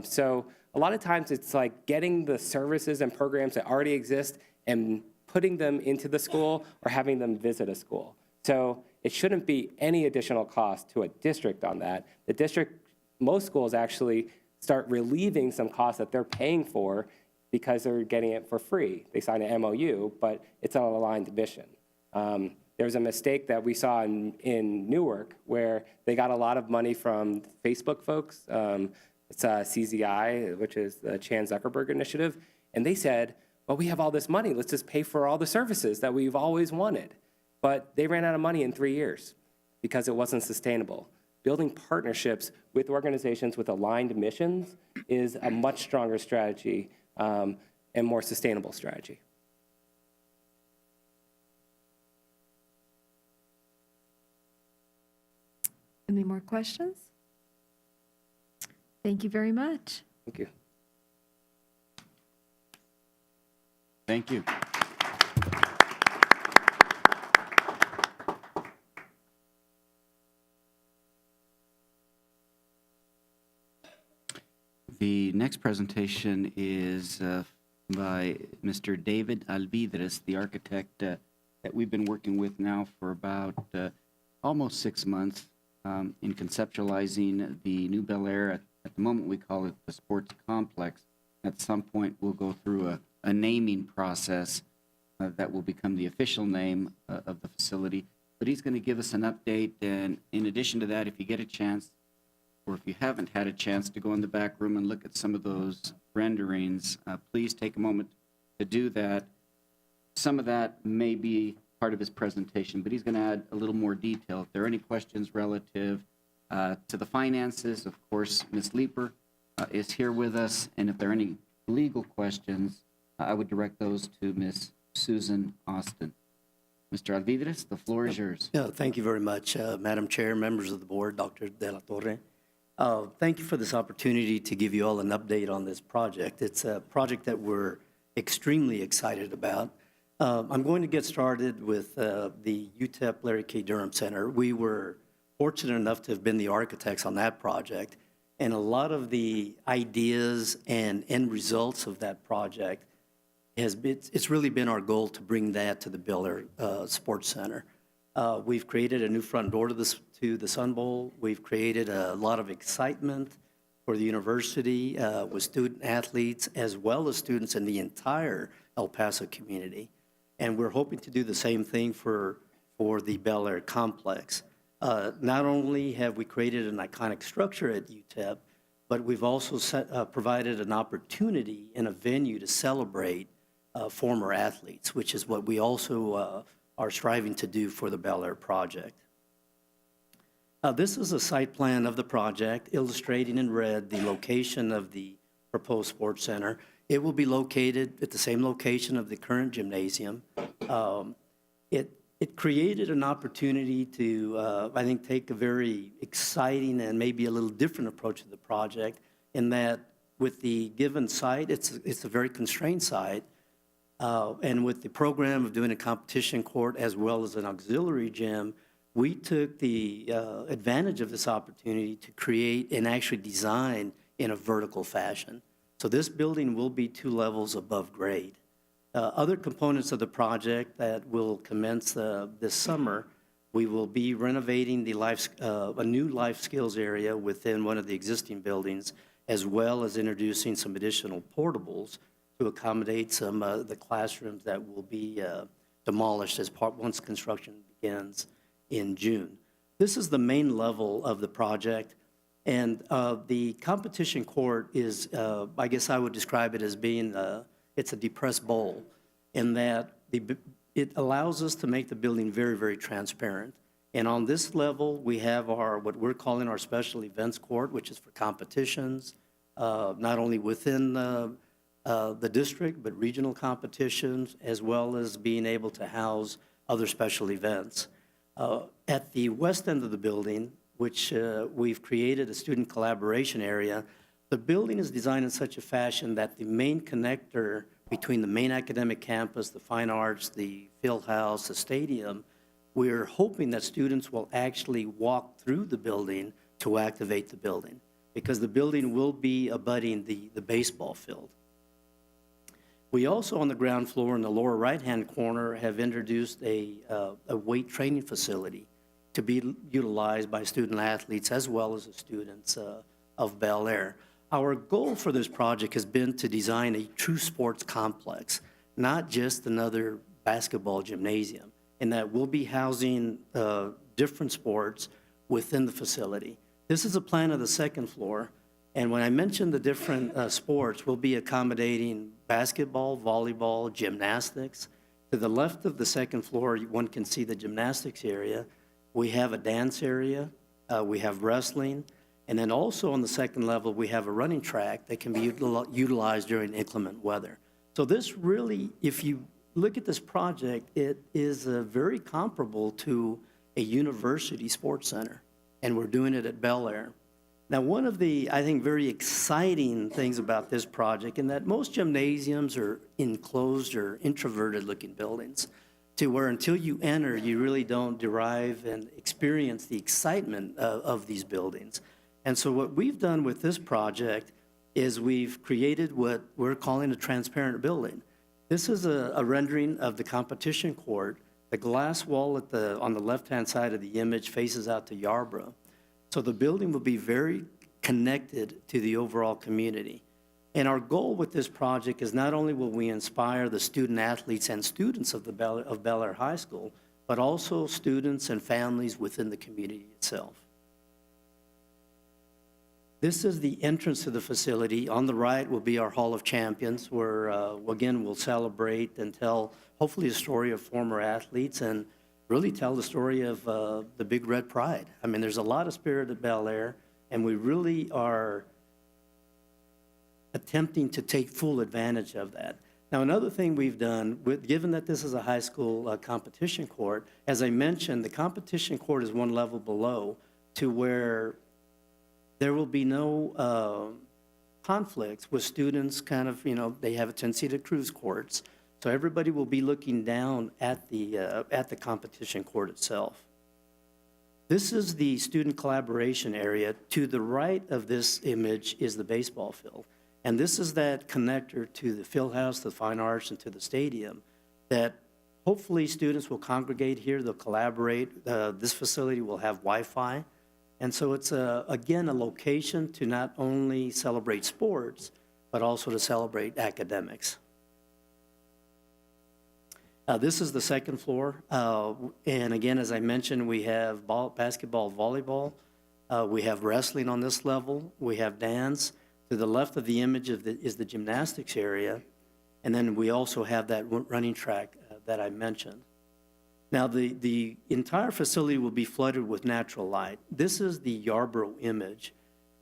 Speaker 8: So a lot of times it's like getting the services and programs that already exist and putting them into the school or having them visit a school. So it shouldn't be any additional cost to a district on that. The district, most schools actually start relieving some costs that they're paying for because they're getting it for free. They signed an MOU, but it's an aligned mission. There was a mistake that we saw in Newark where they got a lot of money from Facebook folks. It's CZI, which is the Chan Zuckerberg Initiative. And they said, well, we have all this money. Let's just pay for all the services that we've always wanted. But they ran out of money in 3 years because it wasn't sustainable. Building partnerships with organizations with aligned missions is a much stronger strategy and more sustainable strategy.
Speaker 1: Any more questions? Thank you very much.
Speaker 8: Thank you.
Speaker 5: Thank you. The next presentation is by Mr. David Alvidres, the architect that we've been working with now for about almost 6 months in conceptualizing the new Bel Air. At the moment, we call it the Sports Complex. At some point, we'll go through a naming process that will become the official name of the facility. But he's going to give us an update, and in addition to that, if you get a chance, or if you haven't had a chance to go in the back room and look at some of those renderings, please take a moment to do that. Some of that may be part of his presentation, but he's going to add a little more detail. If there are any questions relative to the finances, of course, Ms. Leeper is here with us, and if there are any legal questions, I would direct those to Ms. Susan Austin. Mr. Alvidres, the floor is yours.
Speaker 14: Yeah, thank you very much, Madam Chair, members of the board, Dr. De La Torre. Thank you for this opportunity to give you all an update on this project. It's a project that we're extremely excited about. I'm going to get started with the UTEP Larry K. Durham Center. We were fortunate enough to have been the architects on that project, and a lot of the ideas and end results of that project it's really been our goal to bring that to the Bel Air Sports Center. We've created a new front door to the Sun Bowl. We've created a lot of excitement for the university with student athletes as well as students in the entire El Paso community. And we're hoping to do the same thing for the Bel Air complex. Not only have we created an iconic structure at UTEP, but we've also provided an opportunity and a venue to celebrate former athletes, which is what we also are striving to do for the Bel Air project. This is a site plan of the project illustrating in red the location of the proposed sports center. It will be located at the same location of the current gymnasium. It created an opportunity to, I think, take a very exciting and maybe a little different approach to the project in that with the given site, it's a very constrained site, and with the program of doing a competition court as well as an auxiliary gym, we took the advantage of this opportunity to create and actually design in a vertical fashion. So this building will be 2 levels above grade. Other components of the project that will commence this summer, we will be renovating a new life skills area within one of the existing buildings, as well as introducing some additional portables to accommodate some of the classrooms that will be demolished once construction begins in June. This is the main level of the project, and the competition court is, I guess I would describe it as being, it's a depressed bowl in that it allows us to make the building very, very transparent. And on this level, we have what we're calling our special events court, which is for competitions, not only within the district, but regional competitions, as well as being able to house other special events. At the west end of the building, which we've created a student collaboration area, the building is designed in such a fashion that the main connector between the main academic campus, the fine arts, the field house, the stadium, we're hoping that students will actually walk through the building to activate the building, because the building will be abutting the baseball field. We also, on the ground floor in the lower right-hand corner, have introduced a weight training facility to be utilized by student athletes as well as the students of Bel Air. Our goal for this project has been to design a true sports complex, not just another basketball gymnasium, and that we'll be housing different sports within the facility. This is a plan of the second floor, and when I mentioned the different sports, we'll be accommodating basketball, volleyball, gymnastics. To the left of the second floor, one can see the gymnastics area. We have a dance area, we have wrestling, and then also on the second level, we have a running track that can be utilized during inclement weather. So this really, if you look at this project, it is very comparable to a university sports center, and we're doing it at Bel Air. Now, one of the, I think, very exciting things about this project, in that most gymnasiums are enclosed or introverted-looking buildings, to where until you enter, you really don't derive and experience the excitement of these buildings. And so what we've done with this project is we've created what we're calling a transparent building. This is a rendering of the competition court. The glass wall on the left-hand side of the image faces out to Yarborough. So the building will be very connected to the overall community. And our goal with this project is not only will we inspire the student athletes and students of Bel Air High School, but also students and families within the community itself. This is the entrance to the facility. On the right will be our Hall of Champions, where, again, we'll celebrate and tell, hopefully, a story of former athletes and really tell the story of the Big Red Pride. I mean, there's a lot of spirit at Bel Air, and we really are attempting to take full advantage of that. Now, another thing we've done, given that this is a high school competition court, as I mentioned, the competition court is one level below, to where there will be no conflicts with students kind of, they have a tendency to cruise courts. So everybody will be looking down at the competition court itself. This is the student collaboration area. To the right of this image is the baseball field. And this is that connector to the field house, the fine arts, and to the stadium, that hopefully students will congregate here, they'll collaborate. This facility will have Wi-Fi. And so it's, again, a location to not only celebrate sports, but also to celebrate academics. This is the second floor. And again, as I mentioned, we have basketball, volleyball. We have wrestling on this level. We have dance. To the left of the image is the gymnastics area. And then we also have that running track that I mentioned. Now, the entire facility will be flooded with natural light. This is the Yarborough image.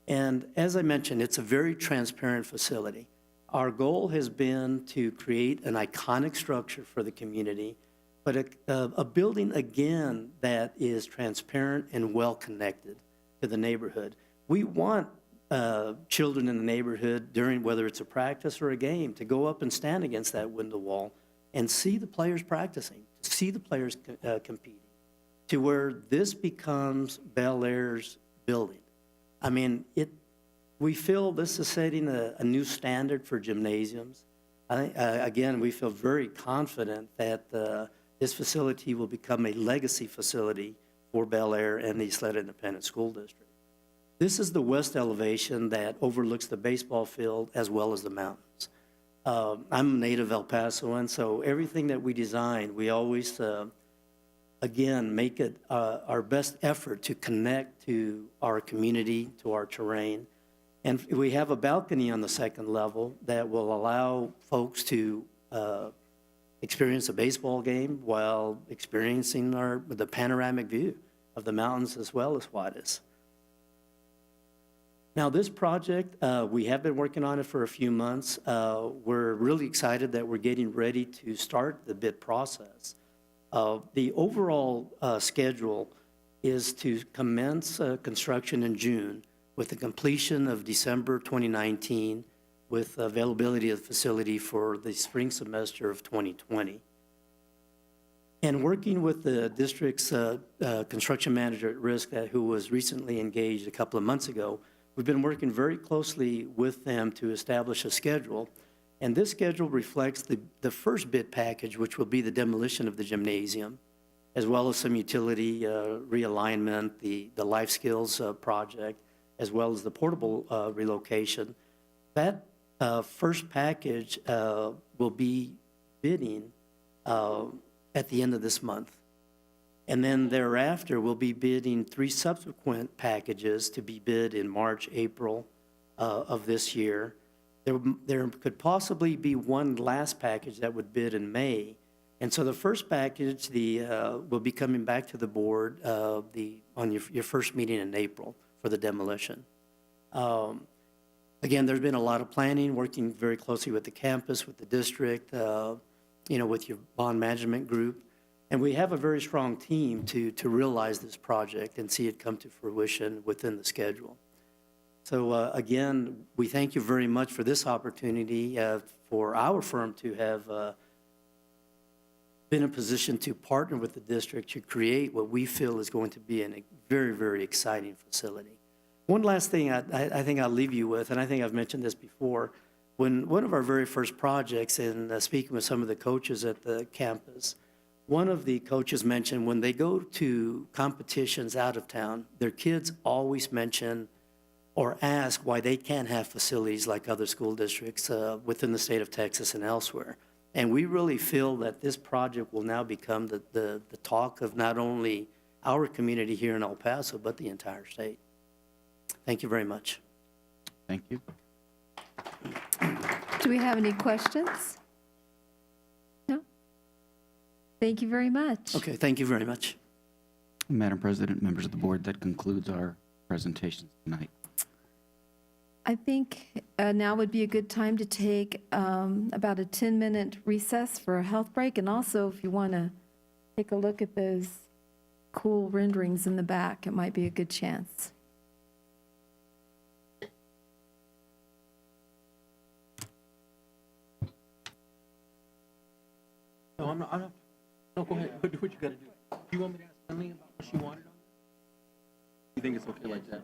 Speaker 14: And as I mentioned, it's a very transparent facility. Our goal has been to create an iconic structure for the community, but a building, again, that is transparent and well-connected to the neighborhood. We want children in the neighborhood, during whether it's a practice or a game, to go up and stand against that window wall and see the players practicing, see the players competing, to where this becomes Bel Air's building. I mean, we feel this is setting a new standard for gymnasiums. Again, we feel very confident that this facility will become a legacy facility for Bel Air and the Ysleta Independent School District. This is the west elevation that overlooks the baseball field as well as the mountains. I'm a native El Pasoan, so everything that we design, we always, again, make it our best effort to connect to our community, to our terrain. And we have a balcony on the second level that will allow folks to experience a baseball game while experiencing the panoramic view of the mountains as well as Juarez. Now, this project, we have been working on it for a few months. We're really excited that we're getting ready to start the bid process. The overall schedule is to commence construction in June, with the completion of December 2019, with availability of the facility for the spring semester of 2020. And working with the district's construction manager at risk, who was recently engaged a couple of months ago, we've been working very closely with them to establish a schedule. And this schedule reflects the first bid package, which will be the demolition of the gymnasium, as well as some utility realignment, the life skills project, as well as the portable relocation. That first package will be bidding at the end of this month. And then thereafter, we'll be bidding 3 subsequent packages to be bid in March, April of this year. There could possibly be one last package that would bid in May. And so the first package will be coming back to the board on your first meeting in April for the demolition. Again, there's been a lot of planning, working very closely with the campus, with the district, with your bond management group. And we have a very strong team to realize this project and see it come to fruition within the schedule. So again, we thank you very much for this opportunity for our firm to have been in a position to partner with the district to create what we feel is going to be a very, very exciting facility. One last thing I think I'll leave you with, and I think I've mentioned this before, when one of our very first projects, and speaking with some of the coaches at the campus, one of the coaches mentioned when they go to competitions out of town, their kids always mention or ask why they can't have facilities like other school districts within the state of Texas and elsewhere. And we really feel that this project will now become the talk of not only our community here in El Paso, but the entire state. Thank you very much.
Speaker 5: Thank you.
Speaker 1: Do we have any questions? No? Thank you very much.
Speaker 14: Okay, thank you very much.
Speaker 5: Madam President, members of the board, that concludes our presentations tonight.
Speaker 1: I think now would be a good time to take about a 10-minute recess for a health break. And also, if you want to take a look at those cool renderings in the back, it might be a good chance.
Speaker 15: No, I'm not. No, go ahead. Do what you got to do. Do you want me to ask Emily about what she wanted on this? You think it's okay like that?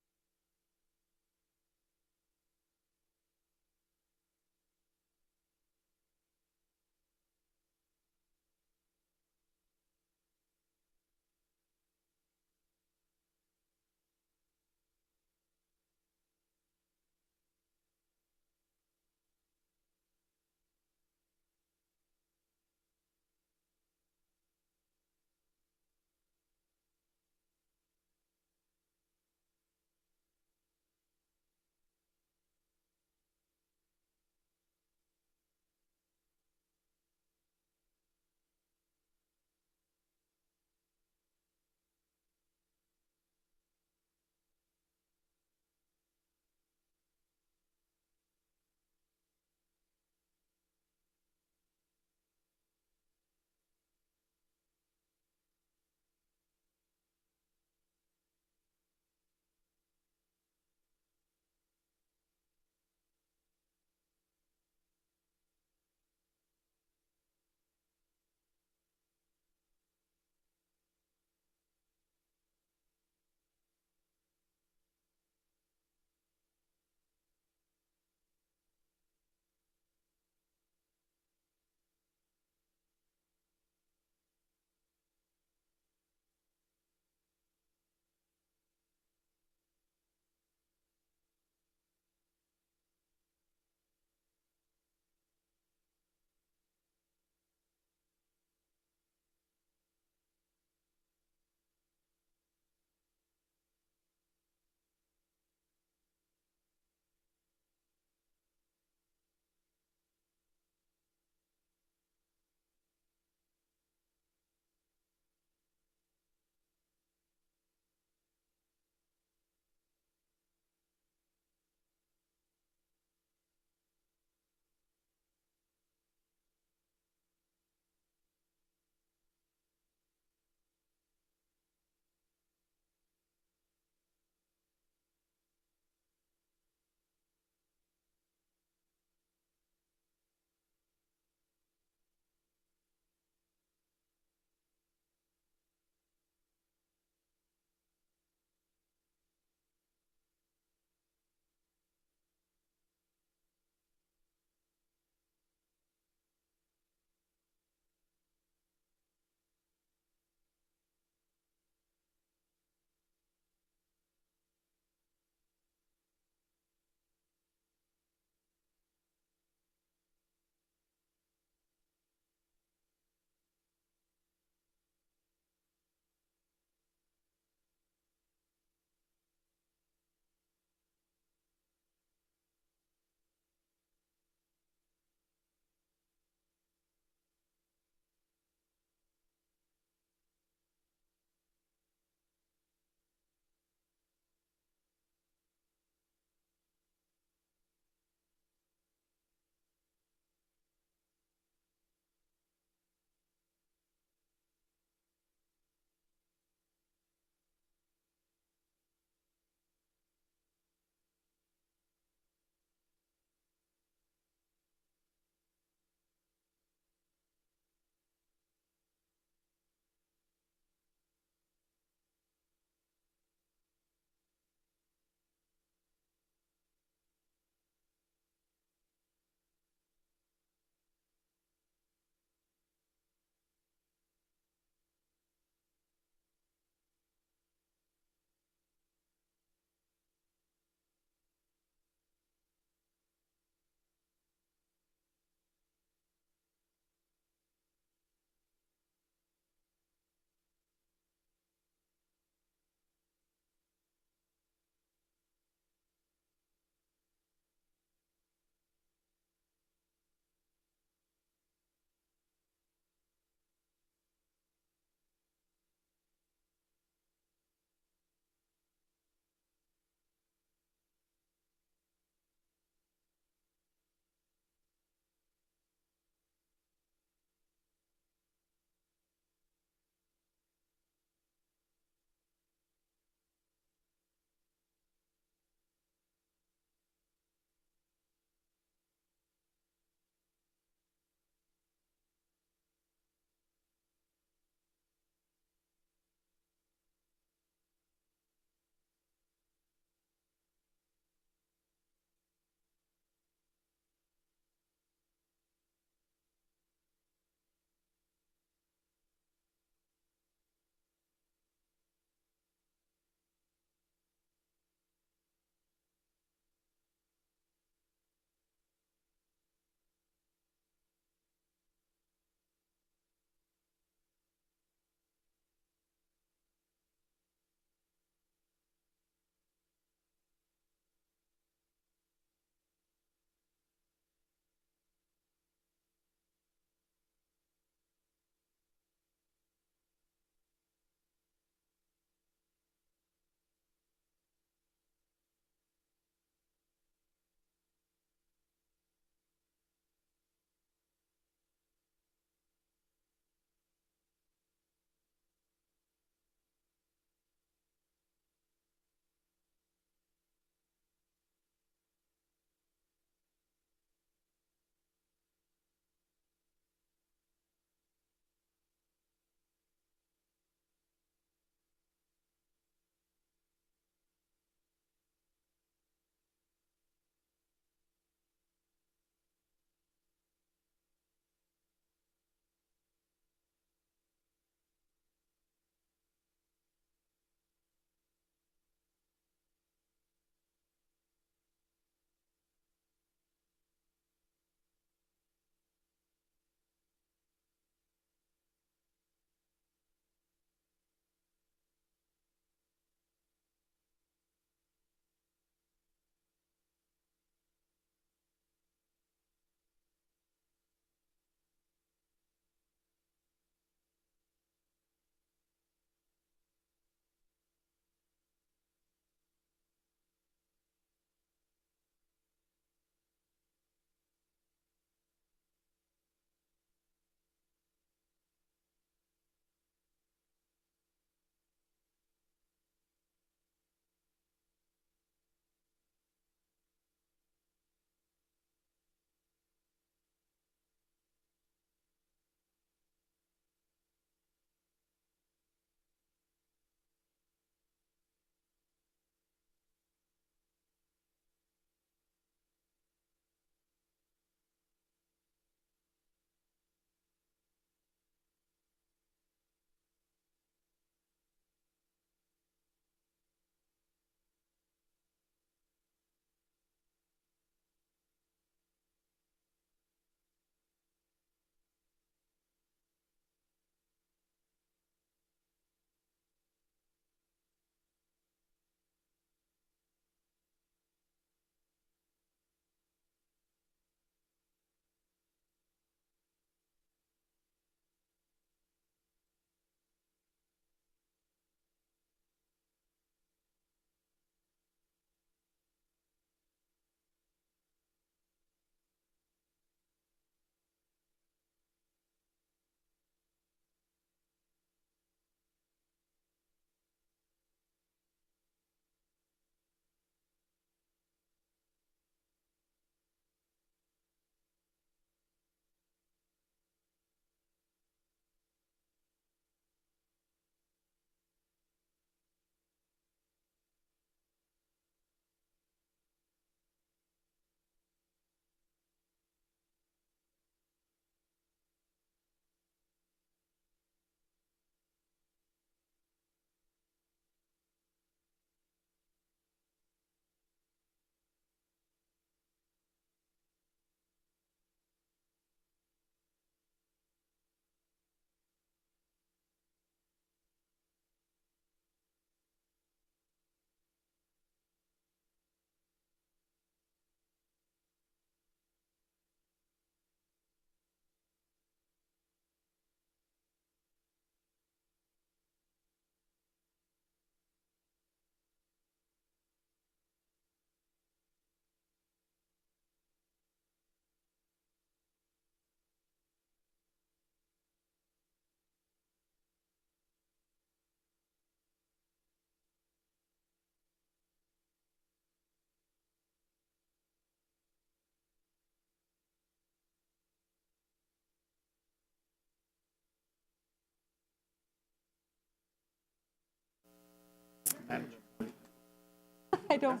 Speaker 1: I don't.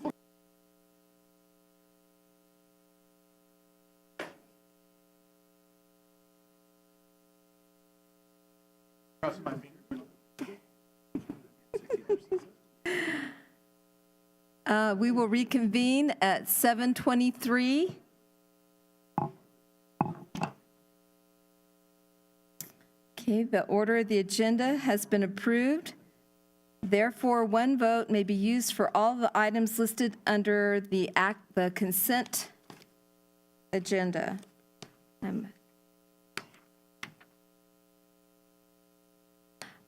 Speaker 1: We will reconvene at 7:23. Okay, the order of the agenda has been approved. Therefore, one vote may be used for all the items listed under the consent agenda.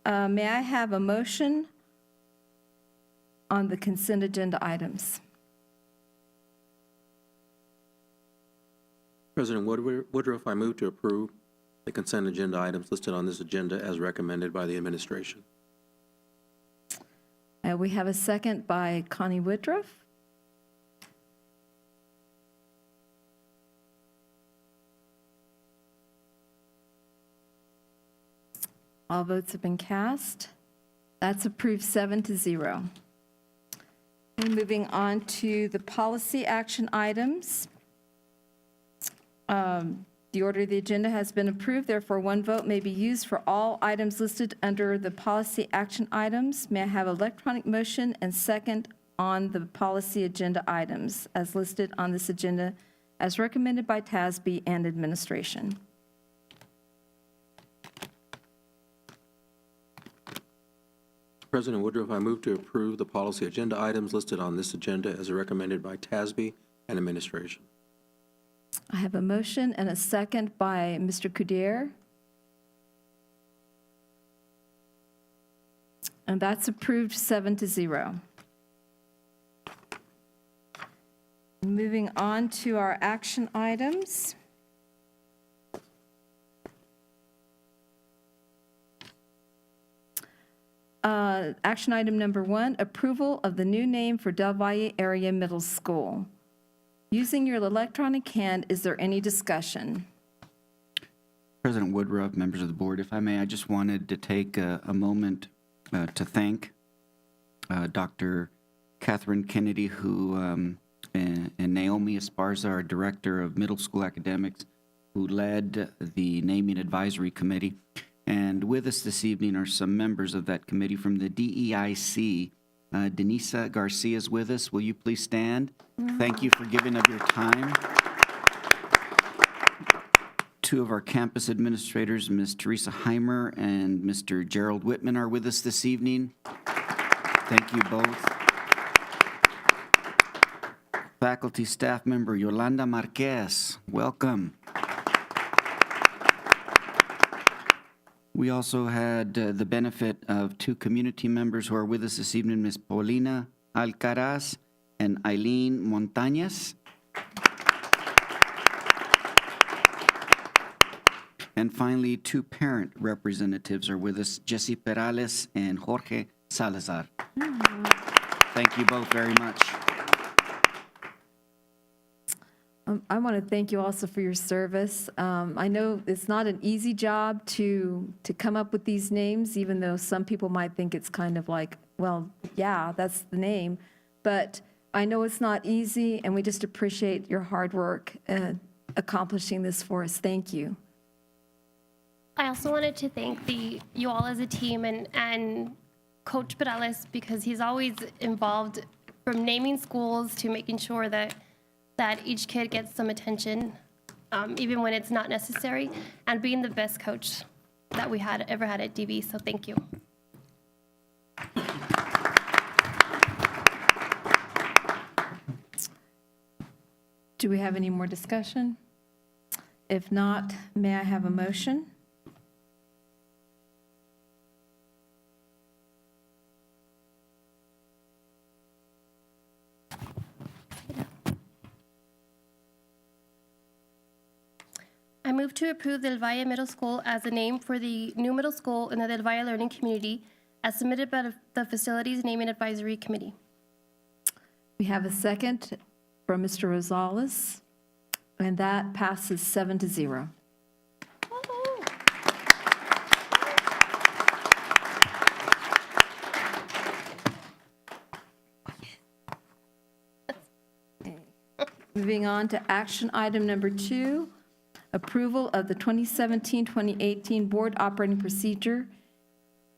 Speaker 1: May I have a motion on the consent agenda items?
Speaker 15: President Woodruff, I move to approve the consent agenda items listed on this agenda as recommended by the administration.
Speaker 1: We have a second by Connie Woodruff. All votes have been cast. That's approved 7-0. And moving on to the policy action items. The order of the agenda has been approved. Therefore, one vote may be used for all items listed under the policy action items. May I have electronic motion and second on the policy agenda items as listed on this agenda as recommended by TASB and administration?
Speaker 15: President Woodruff, I move to approve the policy agenda items listed on this agenda as recommended by TASB and administration.
Speaker 1: I have a motion and a second by Mr. Kudir. And that's approved 7-0. Moving on to our action items. Action item number 1, approval of the new name for Del Valle Area Middle School. Using your electronic hand, is there any discussion?
Speaker 5: President Woodruff, members of the board, if I may, I just wanted to take a moment to thank Dr. Catherine Kennedy, who and Naomi Esparza, our Director of Middle School Academics, who led the Naming Advisory Committee. And with us this evening are some members of that committee from the DEIC. Denisa Garcia is with us. Will you please stand? Thank you for giving of your time. Two of our campus administrators, Ms. Teresa Heimer and Mr. Gerald Whitman, are with us this evening. Thank you both. Faculty staff member Yolanda Marquez, welcome. We also had the benefit of two community members who are with us this evening, Ms. Paulina Alcaraz and Eileen Montañez. And finally, two parent representatives are with us, Jesse Perales and Jorge Salazar. Thank you both very much.
Speaker 1: I want to thank you also for your service. I know it's not an easy job to come up with these names, even though some people might think it's kind of like, well, yeah, that's the name. But I know it's not easy, and we just appreciate your hard work accomplishing this for us. Thank you.
Speaker 9: I also wanted to thank you all as a team and Coach Perales, because he's always involved from naming schools to making sure that each kid gets some attention, even when it's not necessary, and being the best coach that we ever had at DV, so thank you.
Speaker 1: Do we have any more discussion? If not, may I have a motion?
Speaker 9: I move to approve Del Valle Middle School as the name for the new middle school in the Del Valle Learning Community as submitted by the Facilities Naming Advisory Committee.
Speaker 1: We have a second from Mr. Rosales, and that passes 7-0. Moving on to action item number 2, approval of the 2017-2018 Board Operating Procedure.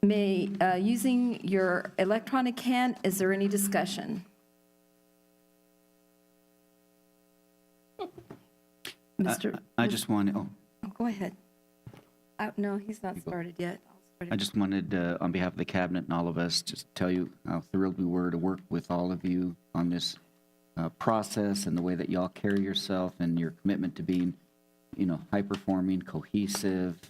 Speaker 1: Using your electronic hand, is there any discussion? Mr.
Speaker 5: I just wanted,
Speaker 1: Oh, go ahead. No, he's not started yet. I'll start
Speaker 5: I
Speaker 1: it.
Speaker 5: just wanted, on behalf of the cabinet and all of us, just tell you how thrilled we were to work with all of you on this process and the way that y'all carry yourself and your commitment to being, high-performing, cohesive,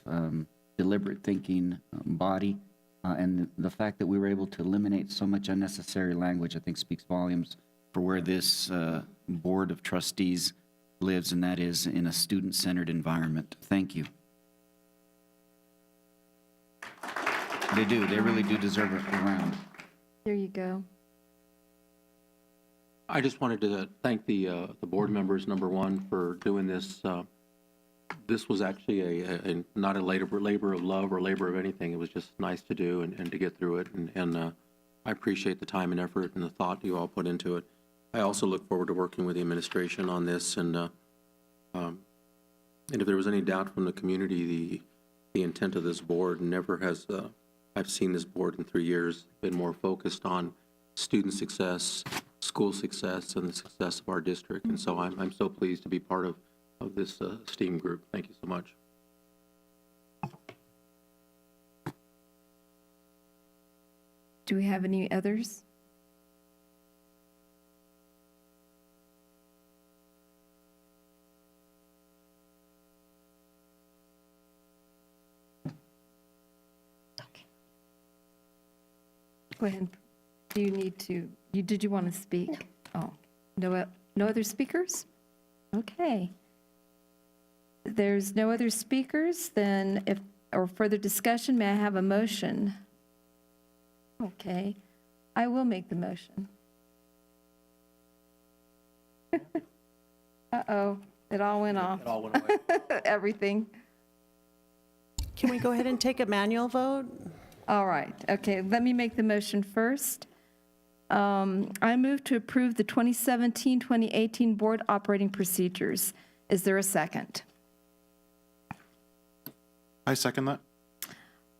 Speaker 5: deliberate thinking body. And the fact that we were able to eliminate so much unnecessary language, I think speaks volumes for where this Board of Trustees lives, and that is in a student-centered environment. Thank you. They do. They really do deserve a round.
Speaker 1: There you go.
Speaker 15: I just wanted to thank the board members, number one, for doing this. This was actually not a labor of love or labor of anything. It was just nice to do and to get through it. And I appreciate the time and effort and the thought you all put into it. I also look forward to working with the administration on this. And if there was any doubt from the community, the intent of this board never has, I've seen this board in 3 years, been more focused on student success, school success, and the success of our district. And so I'm so pleased to be part of this STEAM group. Thank you so much.
Speaker 1: Do we have any others? Go ahead. Do you need to, did you want to speak? Oh, no other speakers? Okay. There's no other speakers, then or further discussion, may I have a motion? Okay, I will make the motion. Uh-oh, it all went off.
Speaker 15: It all went away.
Speaker 1: Everything.
Speaker 16: Can we go ahead and take a manual vote?
Speaker 1: All right, okay, let me make the motion first. I move to approve the 2017-2018 Board Operating Procedures. Is there a second?
Speaker 10: I second that.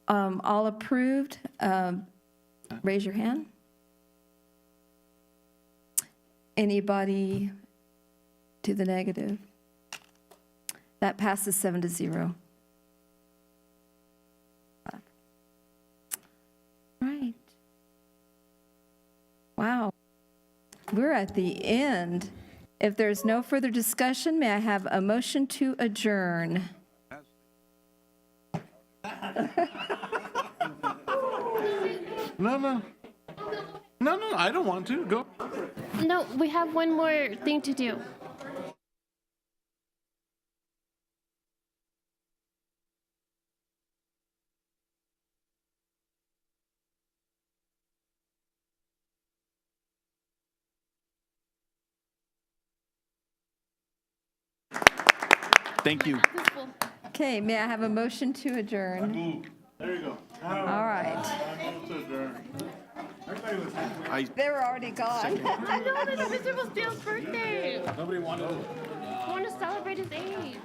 Speaker 1: All approved, raise your hand. Anybody to the negative? That passes 7-0. Right. Wow. We're at the end. If there's no further discussion, may I have a motion to adjourn?
Speaker 10: No, I don't want to. Go.
Speaker 9: No, we have one more thing to do.
Speaker 5: Thank you.
Speaker 1: Okay, may I have a motion to adjourn?
Speaker 10: There you go.
Speaker 1: All right. They were already gone.
Speaker 9: I know, this is Mr. Steele's birthday.
Speaker 10: Nobody wanted to.
Speaker 9: I want to celebrate his age.